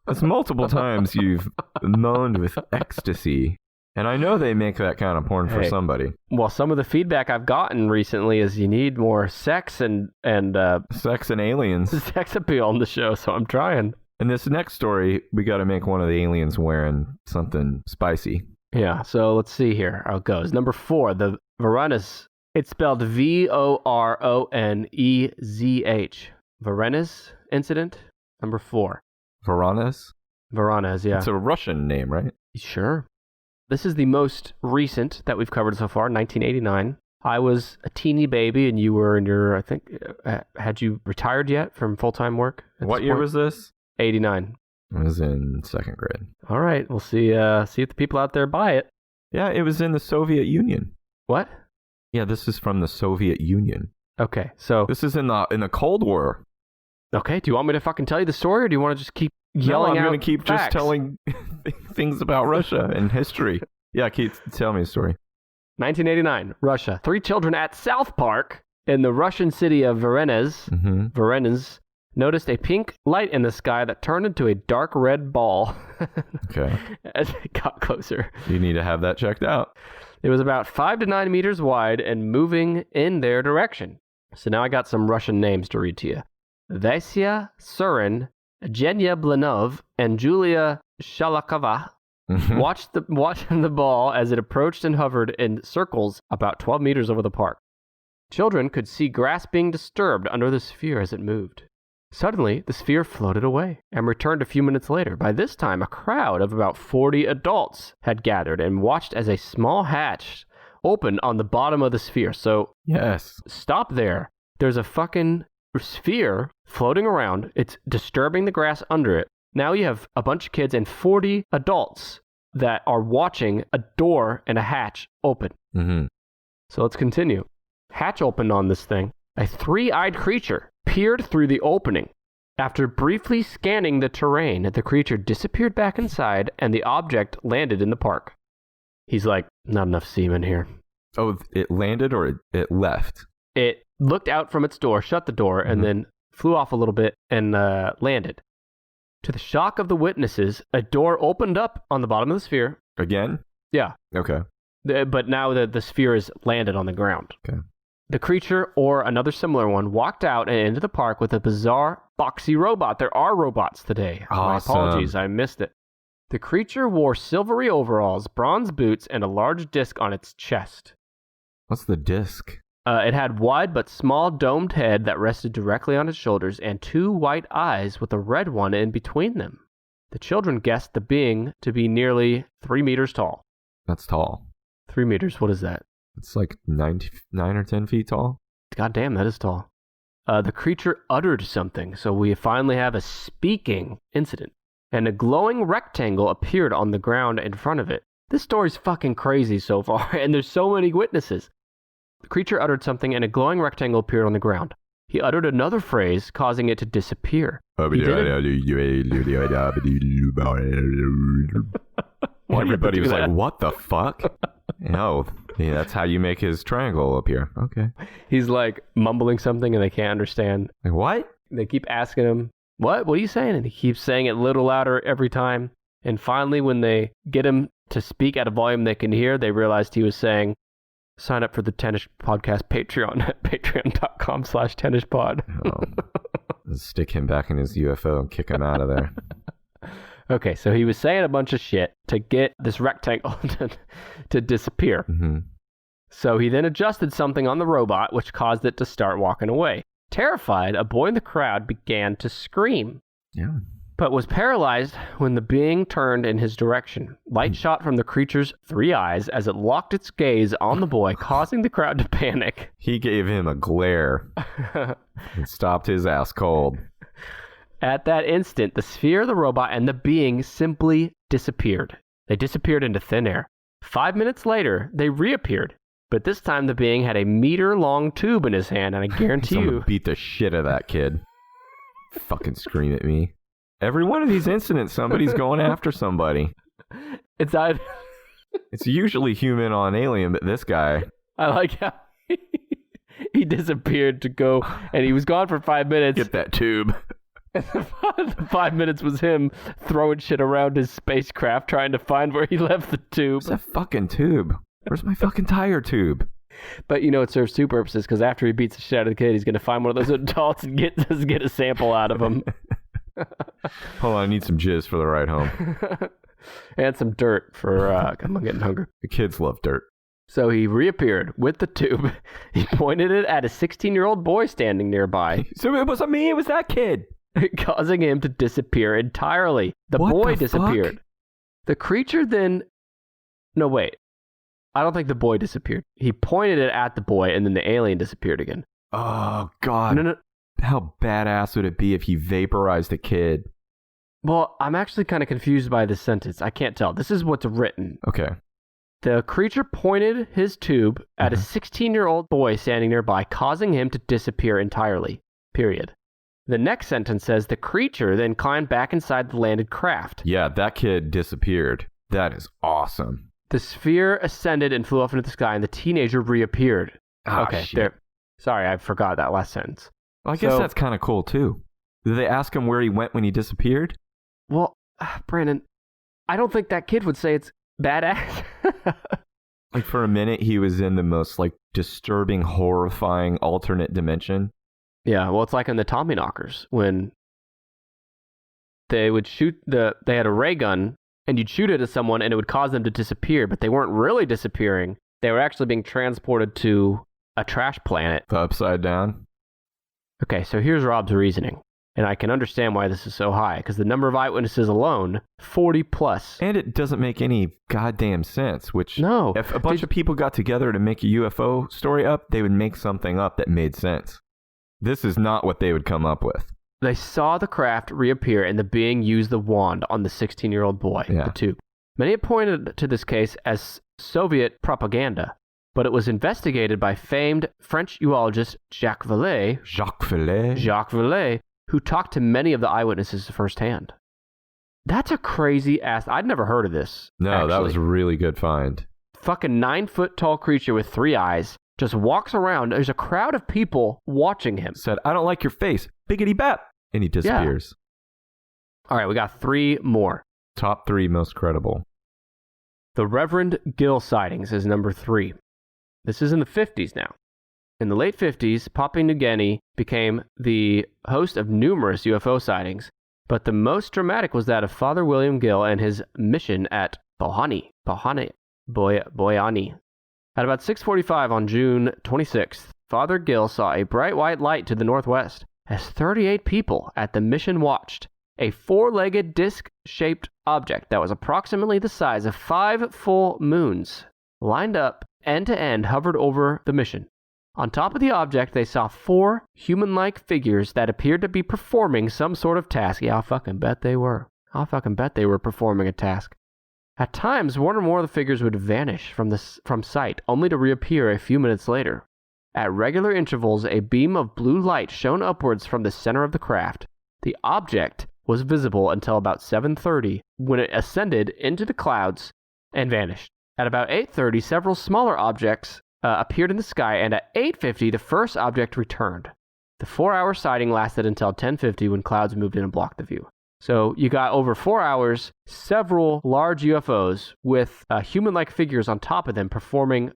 that's multiple times you've moaned with ecstasy. And I know they make that kind of porn for somebody. Well, some of the feedback I've gotten recently is you need more sex and sex and aliens. Sex appeal on the show, so I'm trying. In this next story, we got to make one of the aliens wearing something spicy. Yeah, so let's see here how it goes. Number 4, the Varanus. It's spelled Voronezh. Varanus incident. Number 4. Varanus? Varanus, yeah. It's a Russian name, right? Sure. This is the most recent that we've covered so far, 1989. I was a teeny baby and you were in your, I think, had you retired yet from full-time work? What year was this? 89. I was in 2nd grade. All right, we'll see if the people out there buy it. Yeah, it was in the Soviet Union. What? Yeah, this is from the Soviet Union. Okay, so... This is in the Cold War. Okay, do you want me to fucking tell you the story or do you want to just keep yelling out I'm going to keep facts? just telling things about Russia and history. Yeah, keep tell me a story. 1989, Russia. 3 children at South Park in the Russian city of Voronezh noticed a pink light in the sky that turned into a dark red ball. Okay. As it got closer. You need to have that checked out. It was about 5 to 9 meters wide and moving in their direction. So now I got some Russian names to read to you. Vasya Surin, Genya Blanov, and Julia Shalakova watched the ball as it approached and hovered in circles about 12 meters over the park. Children could see grass being disturbed under the sphere as it moved. Suddenly, the sphere floated away and returned a few minutes later. By this time, a crowd of about 40 adults had gathered and watched as a small hatch opened on the bottom of the sphere. So, yes, stop there. There's a fucking sphere floating around. It's disturbing the grass under it. Now you have a bunch of kids and 40 adults that are watching a door and a hatch open. Mm-hmm. So let's continue. Hatch opened on this thing. A three-eyed creature peered through the opening. After briefly scanning the terrain, the creature disappeared back inside, and the object landed in the park. He's like, not enough semen here. Oh, it landed or it left? It looked out from its door, shut the door, and then flew off a little bit and landed. To the shock of the witnesses, a door opened up on the bottom of the sphere. Again? Yeah. Okay. But now the sphere is landed on the ground. Okay. The creature, or another similar one, walked out and into the park with a bizarre, boxy robot. There are robots today. Awesome. My apologies, I missed it. The creature wore silvery overalls, bronze boots, and a large disc on its chest. What's the disc? It had wide but small domed head that rested directly on its shoulders and two white eyes with a red one in between them. The children guessed the being to be nearly 3 meters tall. That's tall. 3 meters, what is that? It's like 9 or 10 feet tall. God damn, that is tall. The creature uttered something, so we finally have a speaking incident. And a glowing rectangle appeared on the ground in front of it. This story's fucking crazy so far, and there's so many witnesses. The creature uttered something, and a glowing rectangle appeared on the ground. He uttered another phrase, causing it to disappear. Everybody was like, what the fuck? No, yeah, that's how you make his triangle appear. Okay. He's like mumbling something, and they can't understand. Like, what? They keep asking him, what are you saying? And he keeps saying it a little louder every time. And finally, when they get him to speak at a volume they can hear, they realized he was saying, sign up for the Tennis Podcast Patreon at patreon.com/tennispod. Oh. Stick him back in his UFO and kick him out of there. Okay, so he was saying a bunch of shit to get this rectangle to disappear. Mm-hmm. So he then adjusted something on the robot, which caused it to start walking away. Terrified, a boy in the crowd began to scream. Yeah. But was paralyzed when the being turned in his direction. Light shot from the creature's 3 eyes as it locked its gaze on the boy, causing the crowd to panic. He gave him a glare and stopped his ass cold. At that instant, the sphere, the robot, and the being simply disappeared. They disappeared into thin air. 5 minutes later, they reappeared. But this time, the being had a meter-long tube in his hand, and I guarantee you... beat the shit out of that kid. Fucking scream at me. Every one of these incidents, somebody's going after somebody. It's usually human on alien, but this guy... I like how he disappeared to go, and he was gone for 5 minutes. Get that tube. The 5 minutes was him throwing shit around his spacecraft, trying to find where he left the tube. Where's that fucking tube? Where's my fucking tire tube? But it serves two purposes, because after he beats the shit out of the kid, he's going to find one of those adults and get a sample out of him. Hold on, I need some jizz for the ride home. And some dirt for, I'm getting hungry. The kids love dirt. So he reappeared with the tube. He pointed it at a 16-year-old boy standing nearby. So it wasn't me, it was that kid. Causing him to disappear entirely. The boy disappeared. Fuck? The creature then... No, wait. I don't think the boy disappeared. He pointed it at the boy, and then the alien disappeared again. Oh, God. No. How badass would it be if he vaporized a kid? Well, I'm actually kind of confused by this sentence. I can't tell. This is what's written. Okay. The creature pointed his tube at a 16-year-old boy standing nearby, causing him to disappear entirely. Period. The next sentence says the creature then climbed back inside the landed craft. Yeah, that kid disappeared. That is awesome. The sphere ascended and flew off into the sky, and the teenager reappeared. Okay, shit. there. Sorry, I forgot that last sentence. Well, I guess that's kind of cool, too. Did they ask him where he went when he disappeared? Well, Brandon, I don't think that kid would say it's badass. Like, for a minute, he was in the most, disturbing, horrifying alternate dimension. Yeah, well, it's like in the Tommyknockers, when they would they had a ray gun, and you'd shoot it at someone, and it would cause them to disappear, but they weren't really disappearing. They were actually being transported to a trash planet. The Upside Down? Okay, so here's Rob's reasoning, and I can understand why this is so high, because the number of eyewitnesses alone, 40 plus. And it doesn't make any goddamn sense, which... No. If a bunch of people got together to make a UFO story up, they would make something up that made sense. This is not what they would come up with. They saw the craft reappear, and the being used the wand on the 16-year-old boy, the tube. Many have pointed to this case as Soviet propaganda, but it was investigated by famed French ufologist Jacques Vallée, who talked to many of the eyewitnesses firsthand. That's a crazy ass. I'd never heard of this. No, actually. That was a really good find. Fucking 9-foot tall creature with 3 eyes just walks around. There's a crowd of people watching him. Said, I don't like your face. Biggity bap. And he disappears. Yeah. All right, we got 3 more. Top 3 most credible. The Reverend Gill sightings is number 3. This is in the 50s now. In the late 50s, Papua New Guinea became the host of numerous UFO sightings, but the most dramatic was that of Father William Gill and his mission at Boyani. At about 6:45 on June 26th, Father Gill saw a bright white light to the northwest as 38 people at the mission watched. A 4-legged disc-shaped object that was approximately the size of 5 full moons, lined up end to end, hovered over the mission. On top of the object, they saw 4 human-like figures that appeared to be performing some sort of task. Yeah, I'll fucking bet they were. Performing a task. At times, one or more of the figures would vanish from sight, only to reappear a few minutes later. At regular intervals, a beam of blue light shone upwards from the center of the craft. The object was visible until about 7:30, when it ascended into the clouds and vanished. At about 8:30, several smaller objects appeared in the sky, and at 8:50, the first object returned. The 4-hour sighting lasted until 10:50, when clouds moved in and blocked the view. So you got over 4 hours, several large UFOs with human-like figures on top of them performing,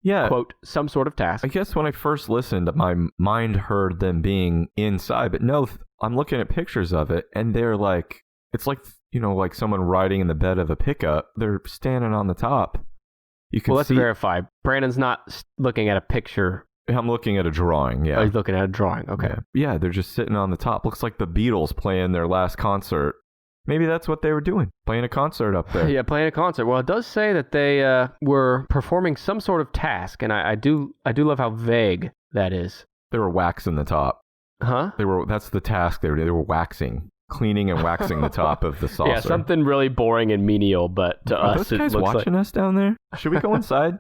quote, some sort of task. I guess when I first listened, my mind heard them being inside, but no, I'm looking at pictures of it, and they're like, it's like, like someone riding in the bed of a pickup. They're standing on the top. You can let's verify. Brandon's not looking at a picture. I'm looking at a drawing, yeah. Oh, he's looking at a drawing, okay. Yeah, they're just sitting on the top. Looks like the Beatles playing their last concert. Maybe that's what they were doing, playing a concert up there. Yeah, playing a concert. Well, it does say that they were performing some sort of task, and I do love how vague that is. They were waxing the top. Huh? That's the task they were waxing. Cleaning and waxing the top of the saucer. Yeah, something really boring and menial, but to us those guys it looks watching us down there? Should we go inside?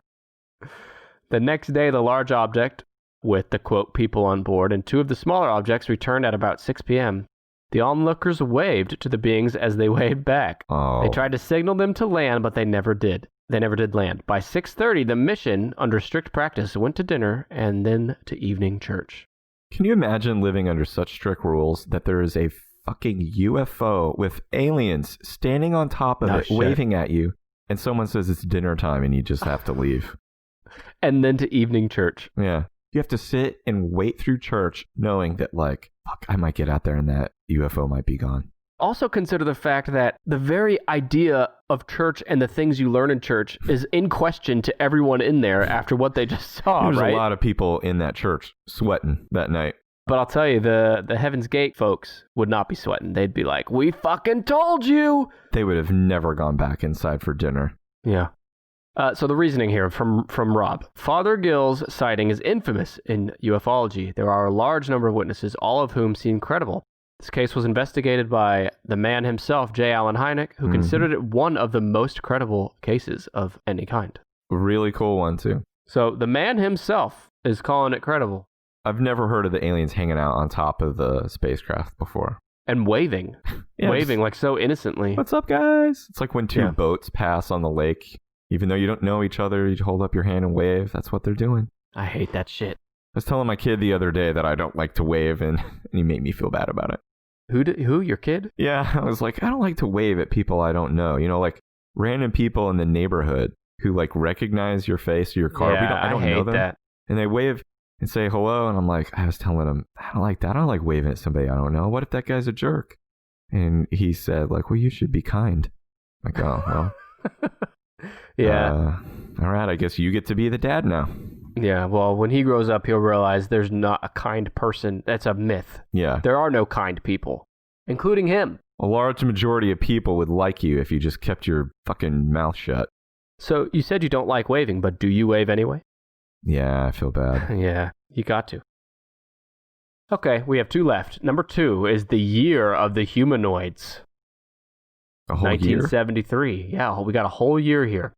The next day, the large object, with the, quote, people on board, and 2 of the smaller objects returned at about 6 p.m. The onlookers waved to the beings as they waved back. Oh. They tried to signal them to land, but they never did. They never did land. By 6:30, the mission, under strict practice, went to dinner and then to evening church. Can you imagine living under such strict rules that there is a fucking UFO with aliens standing on top of it, waving at you, and someone says it's dinner time and you just have to leave? And then to evening church. Yeah. You have to sit and wait through church knowing that, like, fuck, I might get out there and that UFO might be gone. Also consider the fact that the very idea of church and the things you learn in church is in question to everyone in there after what they just saw, There's right? a lot of people in that church sweating that night. But I'll tell you, the Heaven's Gate folks would not be sweating. They'd be like, we fucking told you! They would have never gone back inside for dinner. Yeah. So the reasoning here from Rob. Father Gill's sighting is infamous in ufology. There are a large number of witnesses, all of whom seem credible. This case was investigated by the man himself, J. Allen Hynek, who considered it one of the most credible cases of any kind. Really cool one, too. So the man himself is calling it credible. I've never heard of the aliens hanging out on top of the spacecraft before. And waving. Yeah, waving like so innocently. What's up, guys? It's like when 2 boats pass on the lake. Even though you don't know each other, you hold up your hand and wave. That's what they're doing. I hate that shit. I was telling my kid the other day that I don't like to wave, and he made me feel bad about it. Who? Your kid? Yeah, I was like, I don't like to wave at people I don't know. Like random people in the neighborhood who like recognize your face or your car. Yeah, I don't hate know them. that. And they wave and say hello, and I'm like, I was telling him, I don't like that. I don't like waving at somebody I don't know. What if that guy's a jerk? And he said, like, well, you should be kind. I'm like, oh, well. Yeah. All right, I guess you get to be the dad now. Yeah, well, when he grows up, he'll realize there's not a kind person. That's a myth. Yeah. There are no kind people, including him. A large majority of people would like you if you just kept your fucking mouth shut. So you said you don't like waving, but do you wave anyway? Yeah, I feel bad. Yeah, you got to. Okay, we have 2 left. Number 2 is the year of the humanoids. A whole 1973. Year? Yeah, we got a whole year here.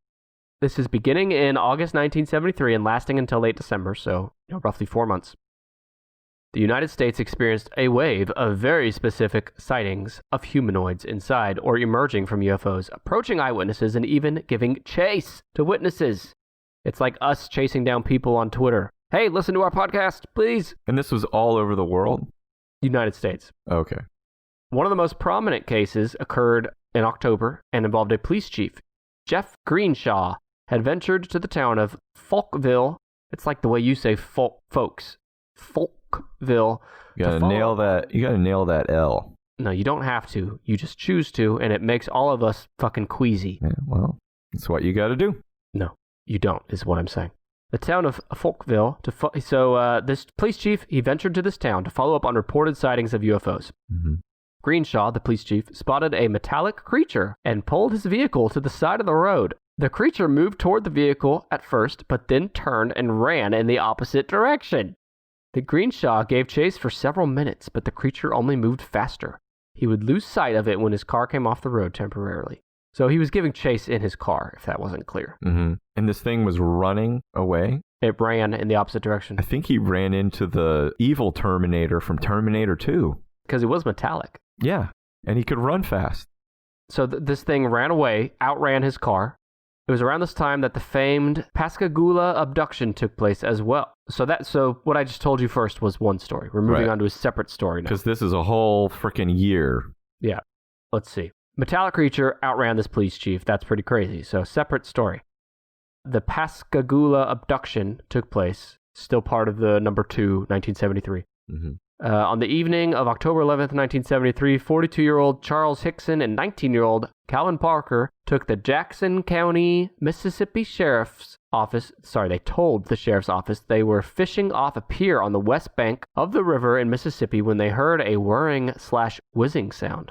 This is beginning in August 1973 and lasting until late December, so roughly 4 months. The United States experienced a wave of very specific sightings of humanoids inside or emerging from UFOs, approaching eyewitnesses and even giving chase to witnesses. It's like us chasing down people on Twitter. Hey, listen to our podcast, please. And this was all over the world? United States. Okay. One of the most prominent cases occurred in October and involved a police chief. Jeff Greenshaw had ventured to the town of Folkville. It's like the way you say folks. Folkville. You gotta nail that. You gotta nail that L. No, you don't have to. You just choose to, and it makes all of us fucking queasy. Yeah, well, that's what you gotta do. No, you don't, is what I'm saying. The town of Folkville. This police chief, he ventured to this town to follow up on reported sightings of UFOs. Mm-hmm. Greenshaw, the police chief, spotted a metallic creature and pulled his vehicle to the side of the road. The creature moved toward the vehicle at first, but then turned and ran in the opposite direction. The Greenshaw gave chase for several minutes, but the creature only moved faster. He would lose sight of it when his car came off the road temporarily. So he was giving chase in his car, if that wasn't clear. Mm-hmm. And this thing was running away? It ran in the opposite direction. I think he ran into the evil Terminator from Terminator 2. Because it was metallic. Yeah, and he could run fast. So this thing ran away, outran his car. It was around this time that the famed Pascagoula abduction took place as well. So what I just told you first was one story. We're moving on to a separate story now. Because this is a whole freaking year. Yeah. Let's see. Metallic creature outran this police chief. That's pretty crazy. So separate story. The Pascagoula abduction took place. Still part of the number 2, 1973. Mm-hmm. On the evening of October 11th, 1973, 42-year-old Charles Hickson and 19-year-old Calvin Parker took the Jackson County, Mississippi Sheriff's Office. They told the Sheriff's Office they were fishing off a pier on the west bank of the river in Mississippi when they heard a whirring/whizzing sound.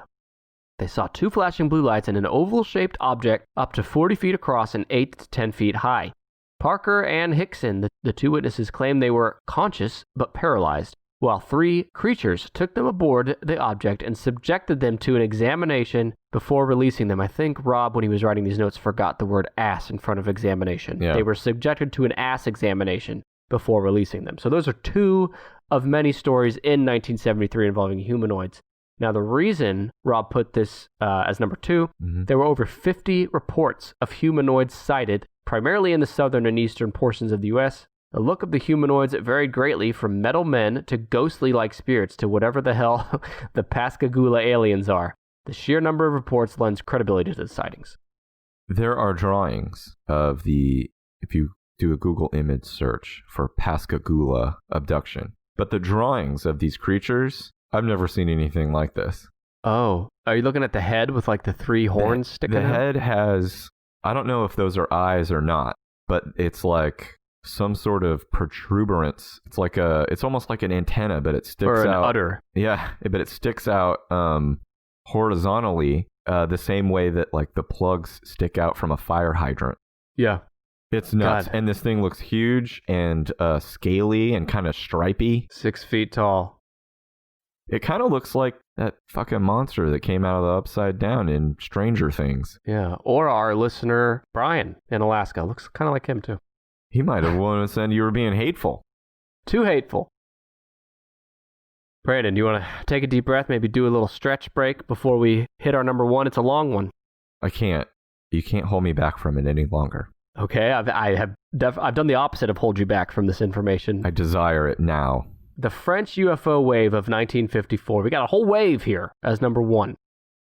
They saw 2 flashing blue lights and an oval-shaped object up to 40 feet across and 8 to 10 feet high. Parker and Hickson, the 2 witnesses, claimed they were conscious but paralyzed, while 3 creatures took them aboard the object and subjected them to an examination before releasing them. I think Rob, when he was writing these notes, forgot the word ass in front of examination. Yeah. They were subjected to an ass examination before releasing them. So those are 2 of many stories in 1973 involving humanoids. Now, the reason Rob put this as number 2, there were over 50 reports of humanoids sighted, primarily in the southern and eastern portions of the U.S., The look of the humanoids varied greatly from metal men to ghostly-like spirits to whatever the hell the Pascagoula aliens are. The sheer number of reports lends credibility to the sightings. There are drawings of if you do a Google image search for Pascagoula abduction. But the drawings of these creatures, I've never seen anything like this. Oh, are you looking at the head with like the 3 horns sticking out? The head has, I don't know if those are eyes or not, but it's like some sort of protuberance. It's almost like an antenna, but it sticks out. Or an udder. Yeah, but it sticks out horizontally the same way that like the plugs stick out from a fire hydrant. Yeah. It's nuts. God. And this thing looks huge and scaly and kind of stripy. 6 feet tall. It kind of looks like that fucking monster that came out of the Upside Down in Stranger Things. Yeah. Or our listener, Brian, in Alaska. Looks kind of like him, too. He might have wanted to send you were being hateful. Too hateful. Brandon, do you want to take a deep breath, maybe do a little stretch break before we hit our number 1? It's a long one. I can't. You can't hold me back from it any longer. Okay, I've done the opposite of hold you back from this information. I desire it now. The French UFO wave of 1954. We got a whole wave here as number 1.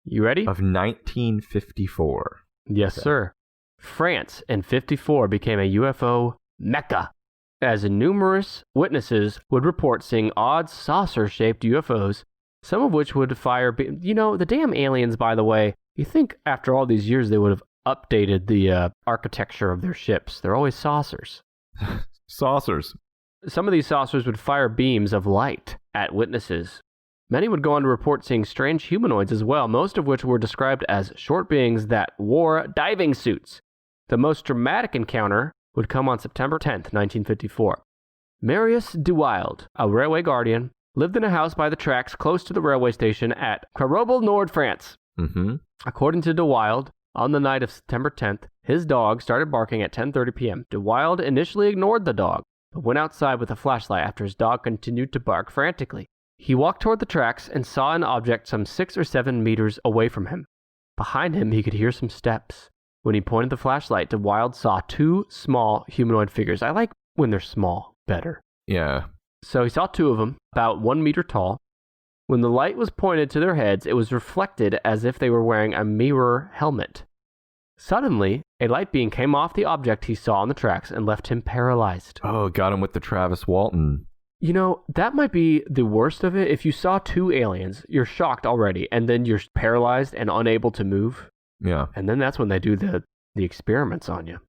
You ready? Of 1954. Yes, okay. Sir. France in 54 became a UFO mecca, as numerous witnesses would report seeing odd saucer-shaped UFOs, some of which would fire... the damn aliens, by the way, you think after all these years they would have updated the architecture of their ships. They're always saucers. Saucers. Some of these saucers would fire beams of light at witnesses. Many would go on to report seeing strange humanoids as well, most of which were described as short beings that wore diving suits. The most dramatic encounter would come on September 10th, 1954. Marius de Wilde, a railway guardian, lived in a house by the tracks close to the railway station at Credible, Nord, France. Mm-hmm. According to de Wilde, on the night of September 10th, His dog started barking at 10:30 p.m. DeWild initially ignored the dog, but went outside with a flashlight after his dog continued to bark frantically. He walked toward the tracks and saw an object some 6 or 7 meters away from him. Behind him, he could hear some steps. When he pointed the flashlight, DeWild saw 2 small humanoid figures. I like when they're small better. Yeah. So he saw 2 of them, about 1 meter tall. When the light was pointed to their heads, it was reflected as if they were wearing a mirror helmet. Suddenly, a light beam came off the object he saw on the tracks and left him paralyzed. Oh, got him with the Travis Walton. You know, that might be the worst of it. If you saw 2 aliens, you're shocked already, and then you're paralyzed and unable to move. Yeah. And then that's when they do the experiments on you.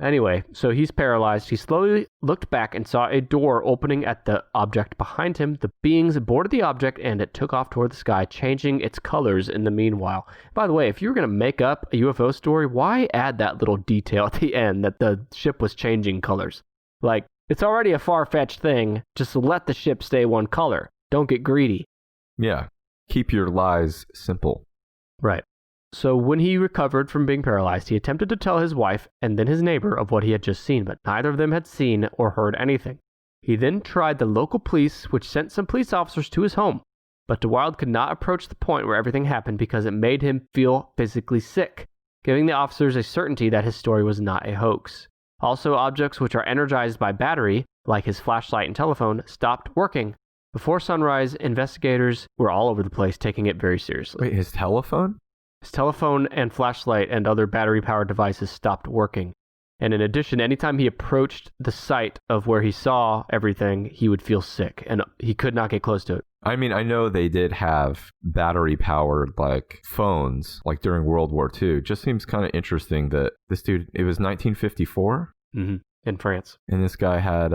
Anyway, so he's paralyzed. He slowly looked back and saw a door opening at the object behind him. The beings boarded the object and it took off toward the sky, changing its colors in the meanwhile. By the way, if you were going to make up a UFO story, why add that little detail at the end that the ship was changing colors? Like, it's already a far-fetched thing. Just let the ship stay one color. Don't get greedy. Yeah. Keep your lies simple. Right. So when he recovered from being paralyzed, he attempted to tell his wife and then his neighbor of what he had just seen, but neither of them had seen or heard anything. He then tried the local police, which sent some police officers to his home, but DeWild could not approach the point where everything happened because it made him feel physically sick, giving the officers a certainty that his story was not a hoax. Also, objects which are energized by battery, like his flashlight and telephone, stopped working. Before sunrise, investigators were all over the place, taking it very seriously. Wait, his telephone? His telephone and flashlight and other battery-powered devices stopped working. And in addition, anytime he approached the site of where he saw everything, he would feel sick, and he could not get close to it. I mean, I know they did have battery-powered, like, phones, like, during World War II. Just seems kind of interesting that this dude, it was 1954? Mm-hmm. In France. And this guy had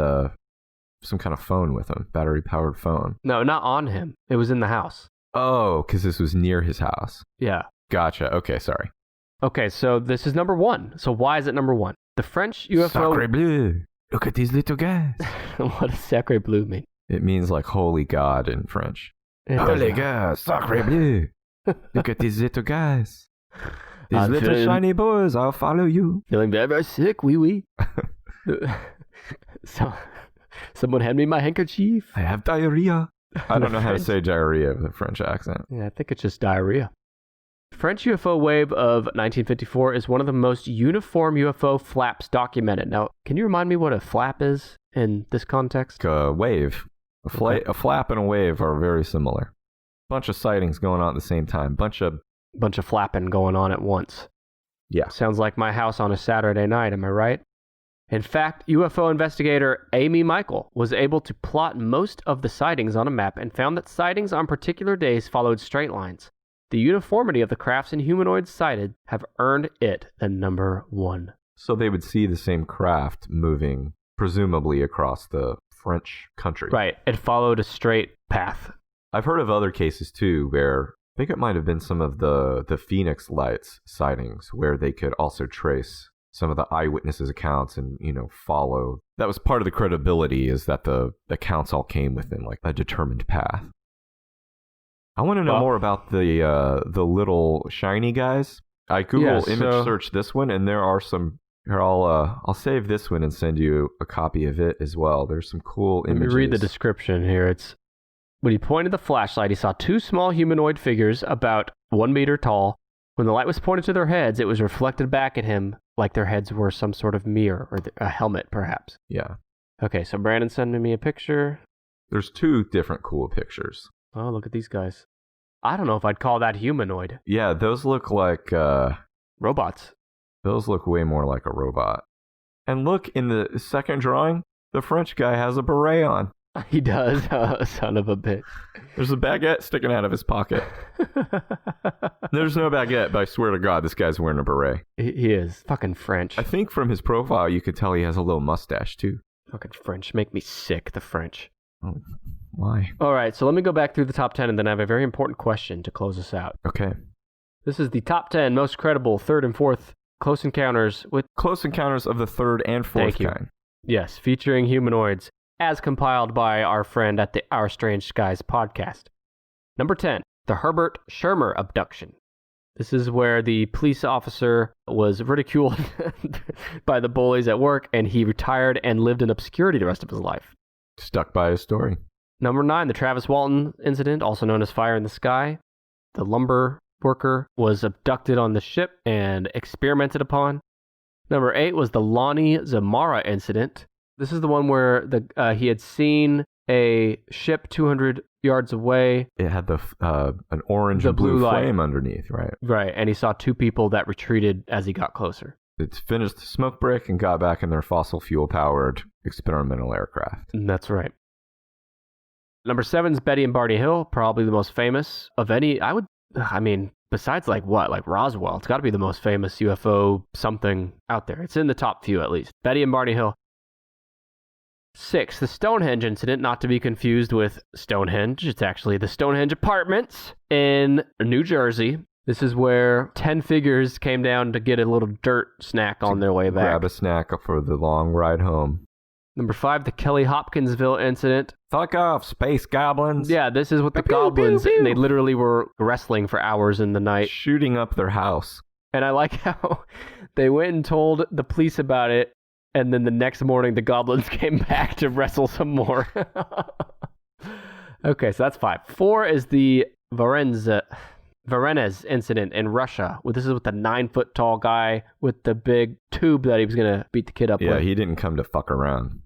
some kind of phone with him, battery-powered phone. No, not on him. It was in the house. Oh, because this was near his house. Yeah. Gotcha. Okay, sorry. Okay, so this is number 1. So why is it number 1? The French UFO... Sacre bleu. Look at these little guys. What does sacre bleu mean? It means like holy God in French. It Holy doesn't- God, sacre bleu. Look at these little guys. These I'm little feeling- shiny boys, I'll follow you. Feeling very, very sick, wee. So, someone hand me my handkerchief. I have diarrhea. I don't know how to French- say diarrhea with a French accent. Yeah, I think it's just diarrhea. French UFO wave of 1954 is one of the most uniform UFO flaps documented. Now, can you remind me what a flap is in this context? A wave. A flap and a wave are very similar. Bunch of sightings going on at the same time. Bunch of Flapping going on at once. Yeah. Sounds like my house on a Saturday night, am I right? In fact, UFO investigator Amy Michael was able to plot most of the sightings on a map and found that sightings on particular days followed straight lines. The uniformity of the crafts and humanoids sighted have earned it the number 1. So they would see the same craft moving, presumably across the French country. Right, it followed a straight path. I've heard of other cases too where I think it might have been some of the Phoenix Lights sightings where they could also trace some of the eyewitnesses' accounts and, follow. That was part of the credibility, is that the accounts all came within like a determined path. I want to know more about the little shiny guys. I Google image search this one, and there are some. Here, I'll save this one and send you a copy of it as well. There's some cool images. Let me read the description here. It's when he pointed the flashlight, he saw 2 small humanoid figures about 1 meter tall. When the light was pointed to their heads, it was reflected back at him like their heads were some sort of mirror or a helmet, perhaps. Yeah. Okay, so Brandon sending me a picture. There's 2 different cool pictures. Oh, look at these guys. I don't know if I'd call that humanoid. Yeah, those look like Robots. Those look way more like a robot. And look, in the second drawing, the French guy has a beret on. He does. Oh, son of a bitch. There's a baguette sticking out of his pocket. There's no baguette, but I swear to God, this guy's wearing a beret. He is. Fucking French. I think from his profile, you could tell he has a little mustache, too. Fucking French. Make me sick, the French. Oh, why? All right, so let me go back through the top 10, and then I have a very important question to close us out. Okay. This is the top 10 most credible third and fourth close encounters with... Close encounters of the third and fourth Thank you. kind. Yes, featuring humanoids, as compiled by our friend at the Our Strange Skies podcast. Number 10, the Herbert Schirmer abduction. This is where the police officer was ridiculed by the bullies at work, and he retired and lived in obscurity the rest of his life. Stuck by his story. Number 9, the Travis Walton incident, also known as Fire in the Sky. The lumber worker was abducted on the ship and experimented upon. Number 8 was the Lonnie Zamora incident. This is the one where he had seen a ship 200 yards away. It had an orange and blue flame underneath, right? Right, and he saw 2 people that retreated as he got closer. It's finished the smoke break and got back in their fossil fuel-powered experimental aircraft. That's right. Number 7 is Betty and Barney Hill, probably the most famous of any. Besides like Roswell, it's got to be the most famous UFO something out there. It's in the top few at least. Betty and Barney Hill. 6, the Stonehenge incident, not to be confused with Stonehenge. It's actually the Stonehenge Apartments in New Jersey. This is where 10 figures came down to get a little dirt snack on their way back. Grab a snack for the long ride home. Number 5, the Kelly Hopkinsville incident. Fuck off, space goblins. Yeah, this is what the goblins, and they literally were wrestling for hours in the night. Shooting up their house. And I like how they went and told the police about it, and then the next morning the goblins came back to wrestle some more. Okay, so that's 5. 4 is the Varennes incident in Russia. This is with the 9-foot tall guy with the big tube that he was going to beat the kid up with. Yeah, he didn't come to fuck around.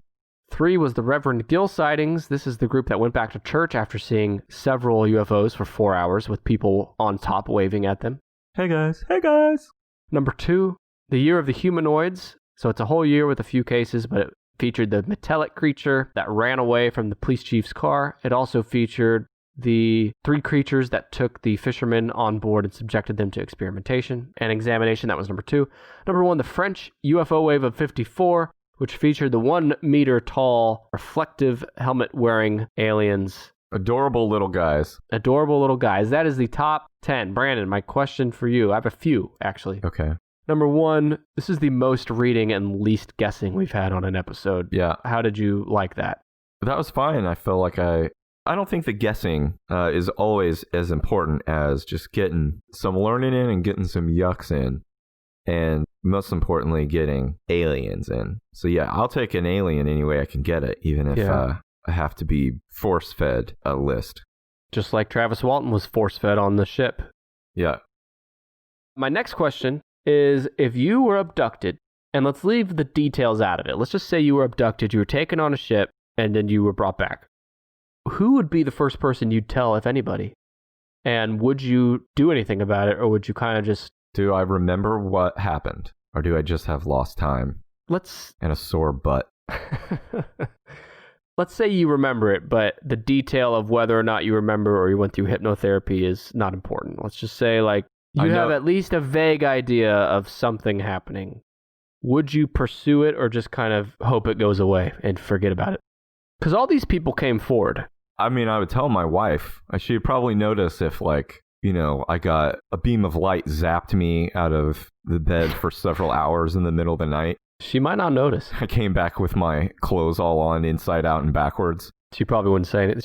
3 was the Reverend Gill sightings. This is the group that went back to church after seeing several UFOs for 4 hours with people on top waving at them. Hey guys, hey guys. Number 2, the year of the humanoids. So it's a whole year with a few cases, but it featured the metallic creature that ran away from the police chief's car. It also featured the 3 creatures that took the fishermen on board and subjected them to experimentation and examination. That was number 2. Number 1, the French UFO wave of 54, which featured the 1-meter-tall, reflective helmet-wearing aliens. Adorable little guys. Adorable little guys. That is the top 10. Brandon, my question for you. I have a few, actually. Okay. Number 1, this is the most reading and least guessing we've had on an episode. Yeah. How did you like that? That was fine. I feel like I don't think the guessing is always as important as just getting some learning in and getting some yucks in. And most importantly, getting aliens in. So yeah, I'll take an alien any way I can get it, even if I have to be force-fed a list. Just like Travis Walton was force-fed on the ship. Yeah. My next question is, if you were abducted, and let's leave the details out of it. Let's just say you were abducted, you were taken on a ship, and then you were brought back. Who would be the first person you'd tell, if anybody? And would you do anything about it, or would you kind of just... Do I remember what happened? Or do I just have lost time? And a sore butt? Let's say you remember it, but the detail of whether or not you remember or you went through hypnotherapy is not important. Let's just say, like, you have at least a vague idea of something happening. Would you pursue it or just kind of hope it goes away and forget about it? Because all these people came forward. I mean, I would tell my wife. She'd probably notice if, like, you know, I got a beam of light zapped me out of the bed for several hours in the middle of the night. She might not notice. I came back with my clothes all on, inside out and backwards. She probably wouldn't say it.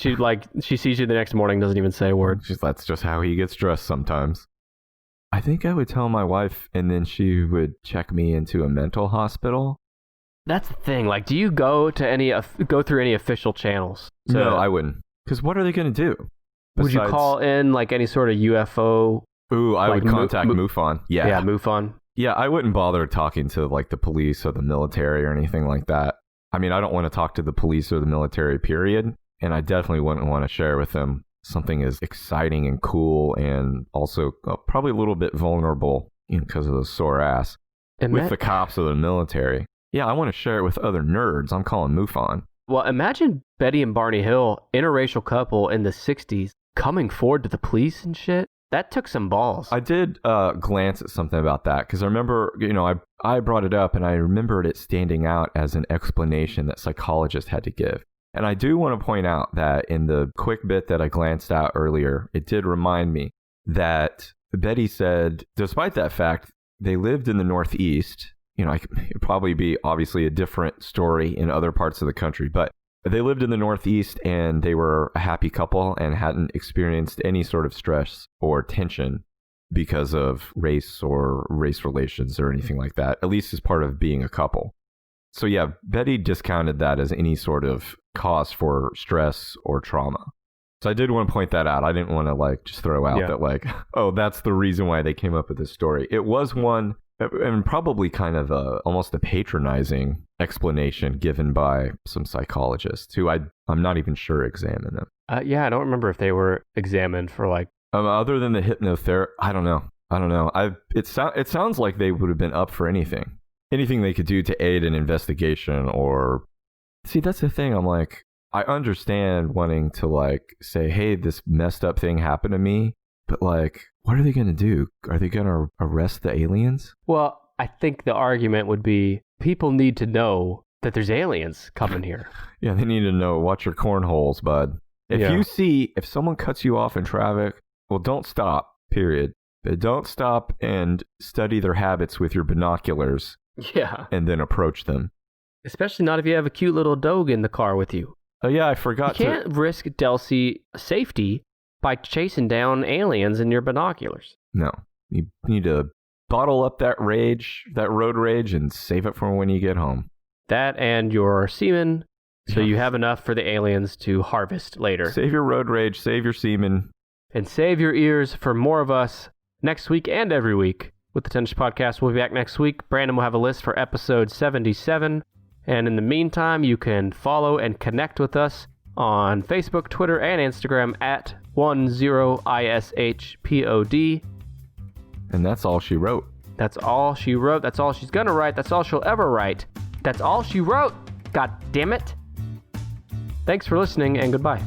She sees you the next morning, doesn't even say a word. That's just how he gets dressed sometimes. I think I would tell my wife, and then she would check me into a mental hospital. That's the thing. Like, do you go through any official channels? No, I wouldn't. Because what are they going to do? Would you call in, like, any sort of UFO? Ooh, I would contact MUFON. Yeah. Yeah, MUFON. Yeah, I wouldn't bother talking to, like, the police or the military or anything like that. I mean, I don't want to talk to the police or the military, period. And I definitely wouldn't want to share with them something as exciting and cool and also probably a little bit vulnerable, you know, because of the sore ass with the cops or the military. Yeah, I want to share it with other nerds. I'm calling MUFON. Well, imagine Betty and Barney Hill, interracial couple in the 60s, coming forward to the police and shit. That took some balls. I did glance at something about that because I remember, you know, I brought it up and I remembered it standing out as an explanation that psychologists had to give. And I do want to point out that in the quick bit that I glanced at earlier, it did remind me that Betty said, despite that fact, they lived in the Northeast. You know, it'd probably be obviously a different story in other parts of the country, but they lived in the Northeast and they were a happy couple and hadn't experienced any sort of stress or tension because of race or race relations or anything like that, at least as part of being a couple. So yeah, Betty discounted that as any sort of cause for stress or trauma. So I did want to point that out. I didn't want to like just throw out that like, oh, that's the reason why they came up with this story. It was one, and probably kind of almost a patronizing explanation given by some psychologists who I'm not even sure examined them. Yeah, I don't remember if they were examined for like... other than the hypnotherapy, I don't know. It sounds like they would have been up for anything they could do to aid an investigation. Or see, that's the thing. I'm like, I understand wanting to like say, hey, this messed up thing happened to me, but like, what are they going to do? Are they going to arrest the aliens? Well, I think the argument would be people need to know that there's aliens coming here. Yeah, they need to know. Watch your cornholes, bud. If someone cuts you off in traffic, well, don't stop, period. But don't stop and study their habits with your binoculars. Yeah. And then approach them. Especially not if you have a cute little dog in the car with you. Oh, yeah, I forgot You can't risk Delcy safety by chasing down aliens in your binoculars. No. You need to bottle up that road rage, and save it for when you get home. That and your semen, so you have enough for the aliens to harvest later. Save your road rage, save your semen. And save your ears for more of us next week and every week with the Tennis Podcast. We'll be back next week. Brandon will have a list for episode 77. And in the meantime, you can follow and connect with us on Facebook, Twitter, and Instagram at 10ishpod. And that's all she wrote. That's all she wrote. That's all she's gonna write. That's all she'll ever write. That's all she wrote. God damn it. Thanks for listening, and goodbye.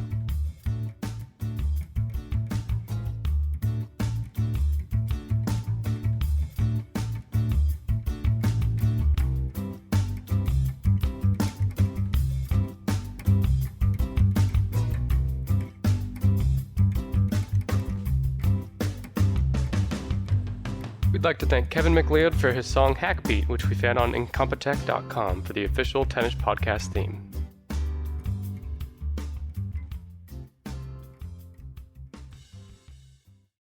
We'd like to thank Kevin MacLeod for his song Hackbeat, which we found on Incompetech.com for the official Tennis Podcast theme.